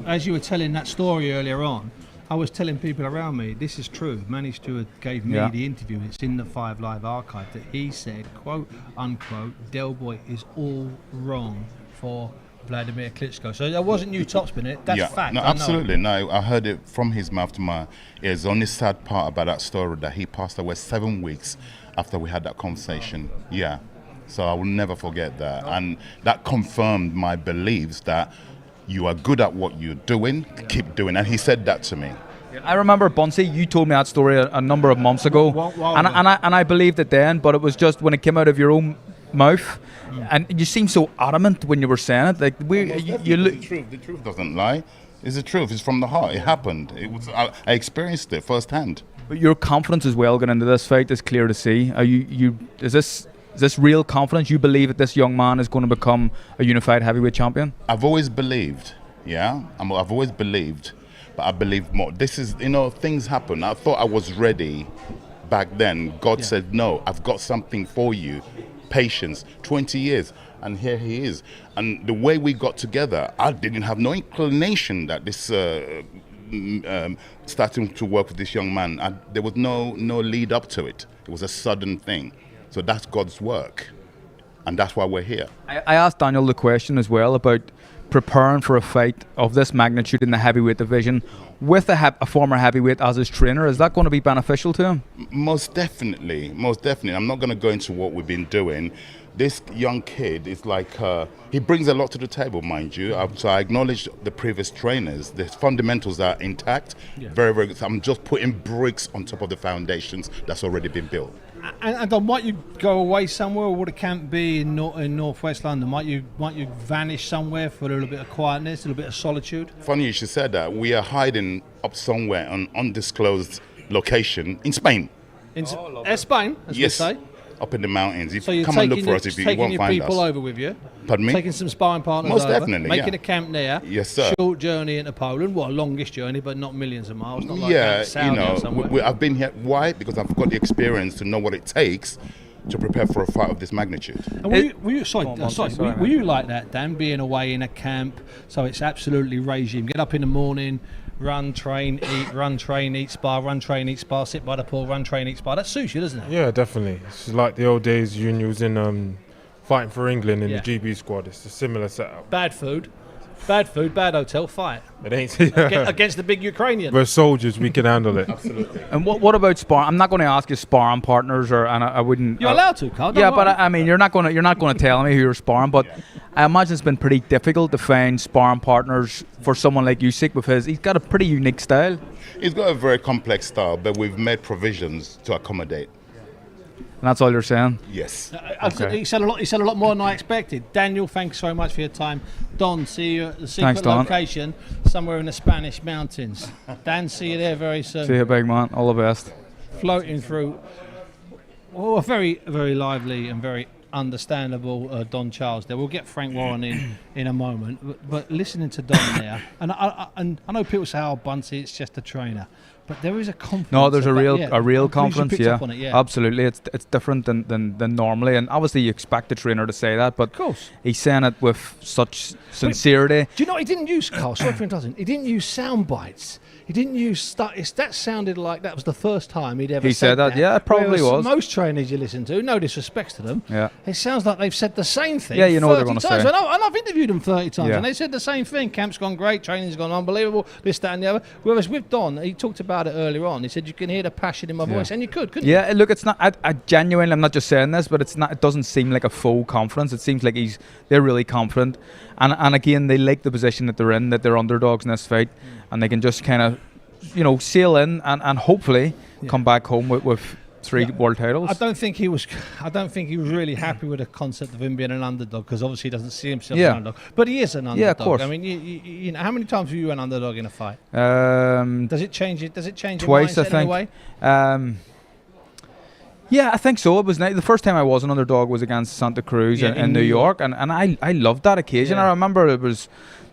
as you were telling that story earlier on, I was telling people around me, this is true. Manny Stewart gave me the interview. It's in the 5 Live archive that he said, quote unquote, Del Boy is all wrong for Vladimir Klitschko. So that wasn't you topspinning it. That's fact. No, absolutely. No, I heard it from his mouth to my ears. The only sad part about that story that he passed away 7 weeks after we had that conversation. Yeah. So I will never forget that. And that confirmed my beliefs that you are good at what you're doing, keep doing. And he said that to me. I remember, Bunsey, you told me that story a number of months ago, and I believed it then, but it was just when it came out of your own mouth, and you seemed so adamant when you were saying it. Like the truth doesn't lie. It's the truth. It's from the heart. It happened. I experienced it firsthand. But your confidence as well going into this fight is clear to see. Is this real confidence? You believe that this young man is going to become a unified heavyweight champion? I've always believed. Yeah, I've always believed, but I believe more. This is, you know, things happen. I thought I was ready back then. God said, no, I've got something for you. Patience, 20 years, and here he is. And the way we got together, I didn't have no inclination that this starting to work with this young man, there was no lead up to it. It was a sudden thing. So that's God's work, and that's why we're here. I asked Daniel the question as well about preparing for a fight of this magnitude in the heavyweight division with a former heavyweight as his trainer? Is that going to be beneficial to him? Most definitely, most definitely. I'm not going to go into what we've been doing. This young kid is like, he brings a lot to the table, mind you. So I acknowledge the previous trainers. The fundamentals are intact, very, very good. So I'm just putting bricks on top of the foundations that's already been built. And Don, might you go away somewhere, or would the camp be in northwest London? Might you vanish somewhere for a little bit of quietness, a little bit of solitude? Funny you should say that. We are hiding up somewhere on undisclosed location in Spain. In Spain, as yes, we say. Up in the mountains. So you're come and look for us if you won't find us. Taking your people over with you. Pardon me? Taking some sparring partners Most over. definitely, Making a camp there. Yes, sir. Short journey into Poland. Well, longest journey, but not millions of miles. Not like yeah, Saudi or somewhere. I've been here. Why? Because I've got the experience to know what it takes to prepare for a fight of this magnitude. And were you like that, Dan, being away in a camp? So it's absolutely regime. Get up in the morning, run, train, eat, spar, run, train, eat, spar, sit by the pool, run, train, eat, spar. That suits you, doesn't it? Yeah, definitely. It's like the old days when you was in fighting for England in the GB squad. It's a similar setup. Bad food, bad hotel, fight. It ain't against the big Ukrainian. We're soldiers, we can handle it. Absolutely. And what about sparring? I'm not going to ask you sparring partners, and I wouldn't. You're allowed to, Carl. Yeah, but I mean, you're not going to tell me who you're sparring. But I imagine it's been pretty difficult to find sparring partners for someone like Usyk, because he's got a pretty unique style. He's got a very complex style, but we've made provisions to accommodate. And that's all you're saying? Yes. Okay. He said a lot more than I expected. Daniel, thanks so much for your time. Don, see you at the secret location somewhere in the Spanish mountains. Dan, see you there very soon. See you, big man. All the best. Floating through a very, very lively and very understandable Don Charles there. We'll get Frank Warren in a moment. But listening to Don there, and I know people say, "Oh, Bunty, it's just a trainer." But there is a confidence. No, there's a real confidence. Yeah, Absolutely. It's different than normally, and obviously you expect the trainer to say that, but of course he's saying it with such sincerity. Do you know what he didn't use, Carl? Sorry for interrupting. He didn't use sound bites. He didn't use that sounded like that was the first time he'd ever said that. Yeah, it probably was. Most trainers you listen to, no disrespect to them, it sounds like they've said the same thing. Yeah, you know what they're going to say. And I've interviewed them 30 times, and they said the same thing. Camp's gone great, training's gone unbelievable, this, that, and the other. Whereas with Don, he talked about it earlier on. He said you can hear the passion in my voice, and you couldn't you? Yeah, look, it's not. I genuinely, I'm not just saying this, but it's not. It doesn't seem like a full confidence. It seems like they're really confident, and again, they like the position that they're in, that they're underdogs in this fight, and they can just kind of, sail in and hopefully come back home with 3 world titles. I don't think he was really happy with the concept of him being an underdog, because obviously he doesn't see himself as an underdog. But he is an underdog. Yeah, of course. I mean, you know, how many times were you an underdog in a fight? Does it change it? Does it change twice? your mindset I think. in a way? Yeah, I think so. It was the first time I was an underdog was against Santa Cruz in New York, and I loved that occasion. I remember it was,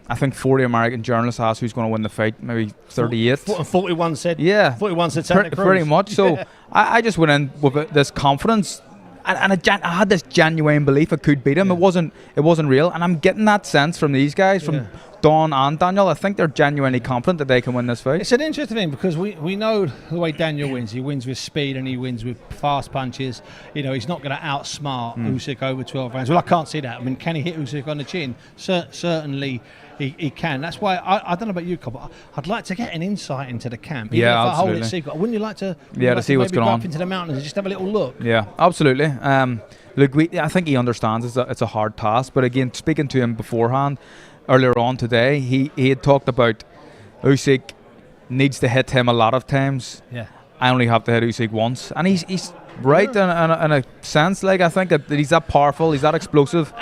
I think 40 American journalists asked who's going to win the fight, maybe 38. 41 said. 41 said Santa Cruz. Pretty much. So I just went in with this confidence, and I had this genuine belief I could beat him. It wasn't real, and I'm getting that sense from these guys, from Don and Daniel. I think they're genuinely confident that they can win this fight. It's an interesting thing, because we know the way Daniel wins. He wins with speed and he wins with fast punches. He's not going to outsmart Usyk over 12 rounds. Well, I can't see that. I mean, can he hit Usyk on the chin? Certainly he can. That's why I don't know about you, Cobb, but I'd like to get an insight into the camp. Even if I hold it secret. Wouldn't you like to? To see what's going on. Up into the mountains and just have a little look. Yeah, absolutely. Look, I think he understands it's a hard task. But again, speaking to him beforehand, earlier on today, he had talked about Usyk needs to hit him a lot of times. Yeah. I only have to hit Usyk once, and he's right in a sense. Like, I think that he's that powerful, he's that explosive.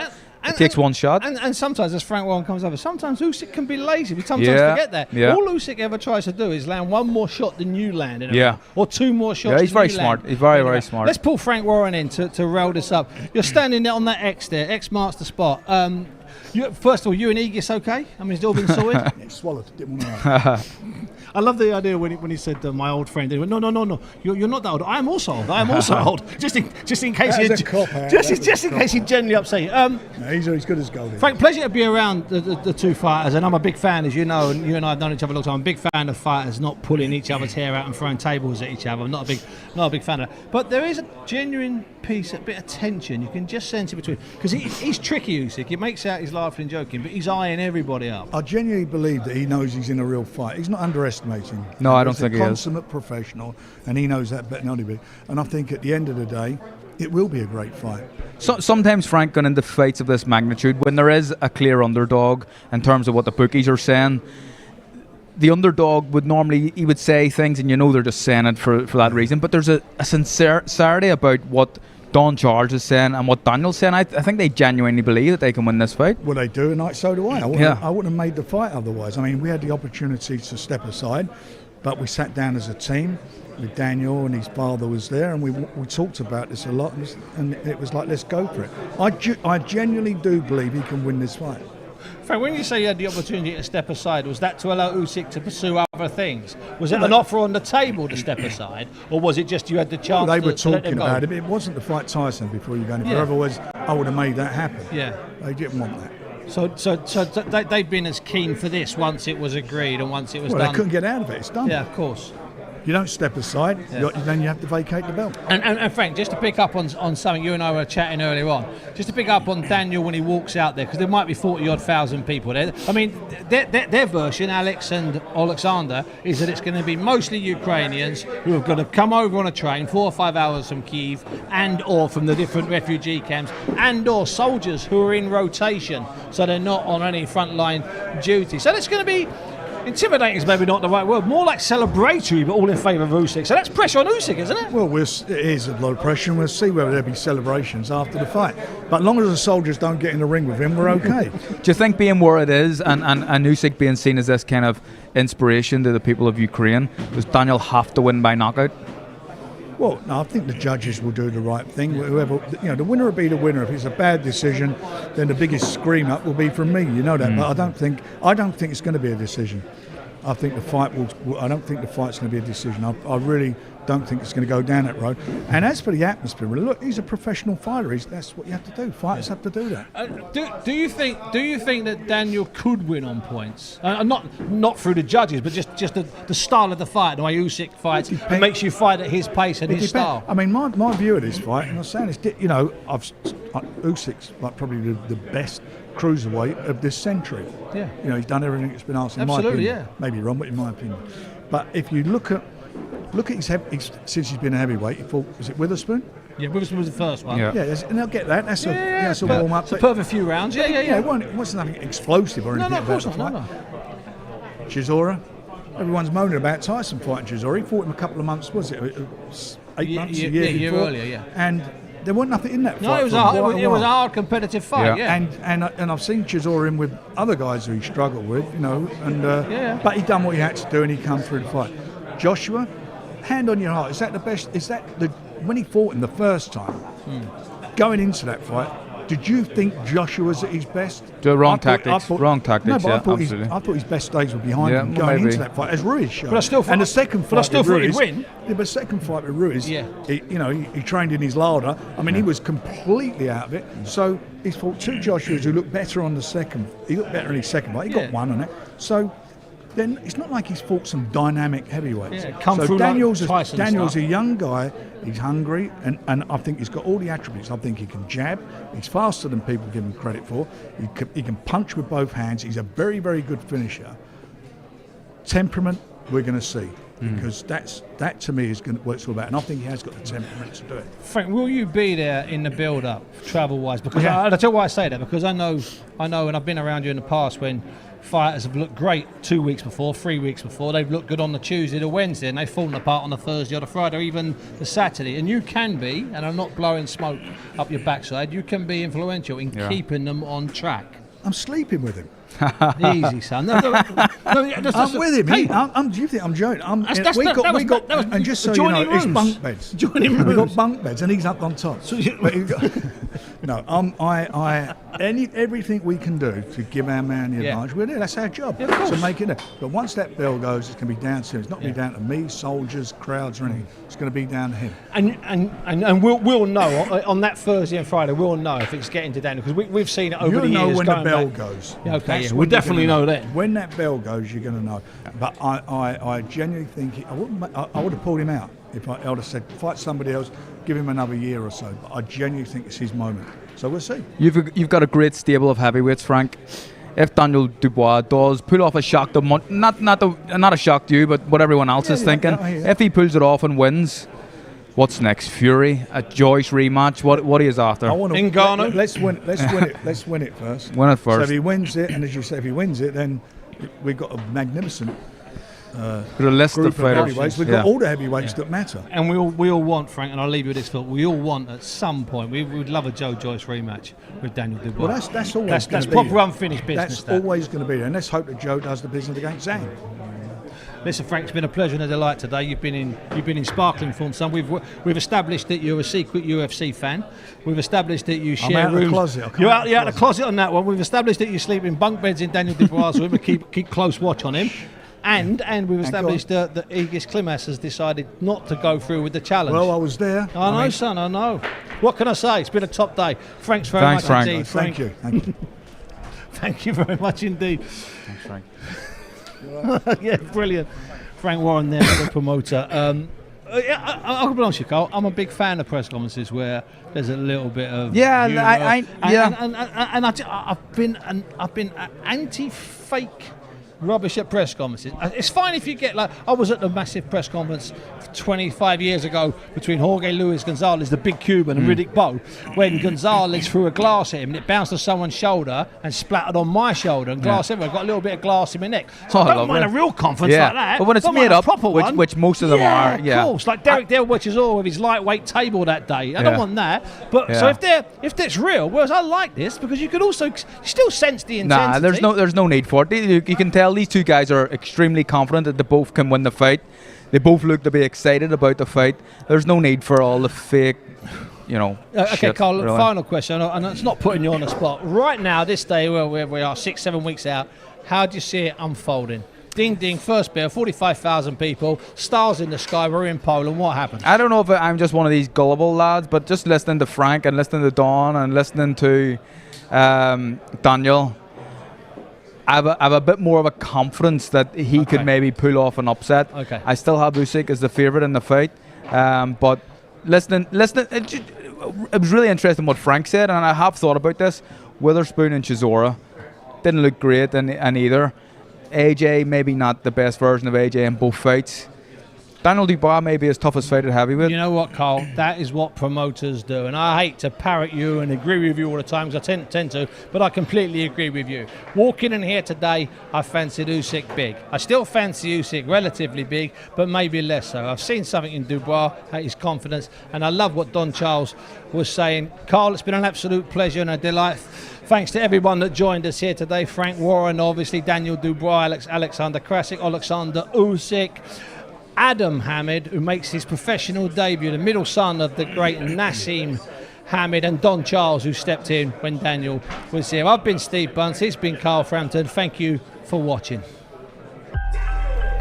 It takes one shot. And sometimes, as Frank Warren comes over, sometimes Usyk can be lazy. We sometimes forget that. Yeah. All Usyk ever tries to do is land one more shot than you land in a round, or 2 more shots. Yeah, he's very smart. He's very, very smart. Let's pull Frank Warren in to roll this up. You're standing there on that X there. X marks the spot. First of all, you and Aegis okay? I mean, it's all been sorted? Yeah, swallowed. Didn't want to I love the idea when he said my old friend. He went, no, you're not that old. I am also old. Just in case just in case he genuinely upset you. no, he's as good as gold. Frank, pleasure to be around the two fighters, and I'm a big fan, as you know, and you and I have known each other a long time. I'm a big fan of fighters not pulling each other's hair out and throwing tables at each other. I'm not a not a big fan of that. But there is a genuine piece, a bit of tension. You can just sense it between, because he's tricky, Usyk. He makes out he's laughing and joking, but he's eyeing everybody up. I genuinely believe that he knows he's in a real fight. He's not underestimating. No, I don't think he is. He's a consummate professional, and he knows that better than anybody. And I think at the end of the day, it will be a great fight. So, sometimes, Frank, going into fights of this magnitude, when there is a clear underdog in terms of what the bookies are saying, the underdog would normally, he would say things and they're just saying it for that reason. But there's a sincerity about what Don Charles is saying and what Daniel's saying. I think they genuinely believe that they can win this fight. Well, they do, and so do I. I wouldn't have made the fight otherwise. I mean, we had the opportunity to step aside, but we sat down as a team with Daniel, and his father was there, and we talked about this a lot, and it was like, let's go for it. I genuinely do believe he can win this fight. Frank, when you say you had the opportunity to step aside, was that to allow Usyk to pursue other things? Was it an offer on the table to step aside, or was it just you had the chance They were to let them talking go? about it, but it wasn't to fight Tyson before you go any further. Otherwise, I would have made that happen. Yeah. They didn't want that. So they've been as keen for this once it was agreed and once it was done. They couldn't get out of it. It's done. Yeah, of course. You don't step aside, then you have to vacate the belt. And Frank, just to pick up on something you and I were chatting earlier on, just to pick up on Daniel when he walks out there, because there might be 40-odd thousand people there. I mean, their version, Alex and Oleksandr, is that it's going to be mostly Ukrainians who are going to come over on a train 4 or 5 hours from Kyiv and or from the different refugee camps and or soldiers who are in rotation, so they're not on any frontline duty. So it's going to be... intimidating is maybe not the right word. More like celebratory, but all in favour of Usyk. So that's pressure on Usyk, isn't it? Well, it is a lot of pressure, and we'll see whether there'll be celebrations after the fight. But as long as the soldiers don't get in the ring with him, we're okay. Do you think being where it is and Usyk being seen as this kind of inspiration to the people of Ukraine, does Daniel have to win by knockout? Well, no, I think the judges will do the right thing. Whoever, the winner will be the winner. If it's a bad decision, then the biggest scream up will be from me. You know that. But I don't think it's going to be a decision. I think the fight will. I don't think the fight's going to be a decision. I really don't think it's going to go down that road. And as for the atmosphere, look, he's a professional fighter. That's what you have to do. Fighters have to do that. Do you think that Daniel could win on points? Not through the judges, but just the style of the fight, the way Usyk fights, it makes you fight at his pace and his style. I mean, my view of this fight, and I'm saying this, Usyk's like probably the best cruiserweight of this century. Yeah. He's done everything that's been asked. In my opinion, yeah. Maybe wrong, but in my opinion. But if you look at since he's been a heavyweight, he fought, was it Witherspoon? Yeah, Witherspoon was the first one. Yeah, and I'll get that. That's a warm up. It's a perfect few rounds. Yeah. It wasn't nothing explosive or anything. No, of course about not. the fight. Chisora, everyone's moaning about Tyson fighting Chisora. He fought him a couple of months. Was it 8 months? A year before. Earlier. Yeah. And there wasn't nothing in that fight. No, it was a hard competitive fight. Yeah. And I've seen Chisora in with other guys who he struggled with, but he done what he had to do and he come through the fight. Joshua, hand on your heart, is that the best? Is that when he fought him the first time, going into that fight, did you think Joshua was at his best? Wrong tactics. No, but I thought his best days were behind him going into that fight, as Ruiz showed. But I still thought, the second fight, but I still thought he'd win. Yeah, but the second fight with Ruiz, he trained in his larder. I mean, he was completely out of it. So he's fought two Joshuas who looked better on the second. He looked better in his second fight. He got one on it. So then it's not like he's fought some dynamic heavyweights. So Daniel's a young guy. He's hungry, and I think he's got all the attributes. I think he can jab. He's faster than people give him credit for. He can punch with both hands. He's a very, very good finisher. Temperament, we're going to see. Because that to me is what it's all about, and I think he has got the temperament to do it. Frank, will you be there in the build-up, travel-wise? Because I'll tell you why I say that. Because I know, and I've been around you in the past when fighters have looked great 2 weeks before, 3 weeks before. They've looked good on the Tuesday, the Wednesday, and they've fallen apart on the Thursday or the Friday, or even the Saturday. And you can be, and I'm not blowing smoke up your backside, you can be influential in keeping them on track. I'm sleeping with him. Easy, son. I'm with him. Do you think I'm joking? And just so you know, it's bunk beds. We've got bunk beds, and he's up on top. Everything we can do to give our man the advantage, we're there. That's our job. So make it there. But once that bell goes, it's going to be down to him. It's not going to be down to me, soldiers, crowds, or anything. It's going to be down to him. And we'll know on that Thursday and Friday. We'll know if it's getting to Daniel, because we've seen it over the years. You'll know when the bell goes. Okay, we'll definitely know then. When that bell goes, you're going to know. But I genuinely think I would have pulled him out. If I would have said, fight somebody else, give him another year or so. But I genuinely think it's his moment. So we'll see. You've got a great stable of heavyweights, Frank. If Daniel Dubois does pull off a shock to not a shock to you, but what everyone else is thinking, if he pulls it off and wins, what's next? Fury, a Joyce rematch? What he is after? Ngannou. Let's win it. Let's win it first. Win it first. So if he wins it, and as you say, if he wins it, then we've got a magnificent list group of fighters. heavyweights. We've got all the heavyweights that matter. And we all want, Frank, and I'll leave you with this thought, we all want at some point, we would love a Joe Joyce rematch with Daniel Dubois. Well, that's always that's proper unfinished business. That's always going to be there. And let's hope that Joe does the business against Zhang. Listen, Frank, it's been a pleasure and a delight today. You've been in sparkling form, son. We've established that you're a secret UFC fan. We've established that you share I'm out rooms. of the closet. You're out of the closet on that one. We've established that you sleep in bunk beds in Daniel Dubois' room and keep close watch on him. And we've established that Aegis Klimas has decided not to go through with the challenge. Well, I was there. I know, son, I know. What can I say? It's been a top day. Thanks very much Frank. indeed, Frank. Thank you. Thank you. Thank you very much indeed. Thanks, Frank. Yeah, brilliant. Frank Warren there, the promoter. I'll be honest with you, Carl. I'm a big fan of press conferences where there's a little bit of humour. I've been anti-fake rubbish at press conferences. It's fine if you get I was at the massive press conference 25 years ago between Jorge Luis Gonzalez, the big Cuban, and Riddick Bowe, when Gonzalez threw a glass at him and it bounced on someone's shoulder and splattered on my shoulder and glass everywhere. I got a little bit of glass in my neck. So I don't mind a real conference like that. But when it's made up, which most of them are, of course. Like Derek Dale with his lightweight table that day. I don't want that. But so if that's real, whereas I like this because you can also still sense the intensity. Nah, there's no need for it. You can tell these two guys are extremely confident that they both can win the fight. They both look to be excited about the fight. There's no need for all the fake, okay, shit, Carl, really. final question, and it's not putting you on the spot. Right now, this day where we are 6-7 weeks out, how do you see it unfolding? Ding, ding, first beer, 45,000 people, stars in the sky, we're in Poland, what happens? I don't know if I'm just one of these gullible lads, but just listening to Frank and listening to Don and listening to Daniel, I have a bit more of a confidence that he could maybe pull off an upset. Okay. I still have Usyk as the favourite in the fight, but listening, it was really interesting what Frank said, and I have thought about this. Witherspoon and Chisora didn't look great in either. AJ maybe not the best version of AJ in both fights. Daniel Dubois may be his toughest fight at heavyweight. You know what, Carl? That is what promoters do. And I hate to parrot you and agree with you all the time, because I tend to, but I completely agree with you. Walking in here today, I fancied Usyk big. I still fancy Usyk relatively big, but maybe less so. I've seen something in Dubois, his confidence, and I love what Don Charles was saying. Carl, it's been an absolute pleasure and a delight. Thanks to everyone that joined us here today. Frank Warren, obviously, Daniel Dubois, Alexander Krasik, Oleksandr Usyk, Adam Hamid, who makes his professional debut, the middle son of the great Nassim Hamid, and Don Charles, who stepped in when Daniel was here. I've been Steve Bunce, he's been Carl Frampton. Thank you for watching.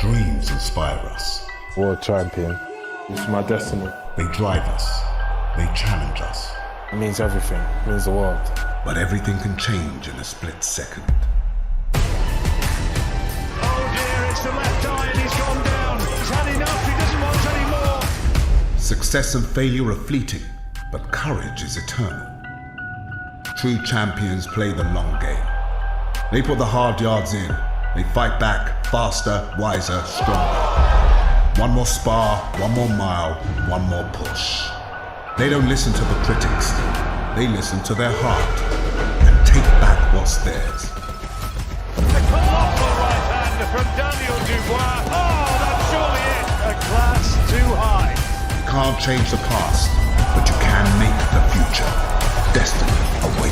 Dreams inspire us. World champion. It's my destiny. They drive us. They challenge us. It means everything. It means the world. But everything can change in a split second. Oh dear, it's the left eye and he's gone down. He's had enough, he doesn't want any more. Success and failure are fleeting, but courage is eternal. True champions play the long game. They put the hard yards in. They fight back faster, wiser, stronger. One more spar, one more mile, one more push. They don't listen to the critics. They listen to their heart and take back what's theirs. A colossal right hand from Daniel Dubois. Oh, that's surely it. A class too high. You can't change the past, but you can make the future. Destiny awaits.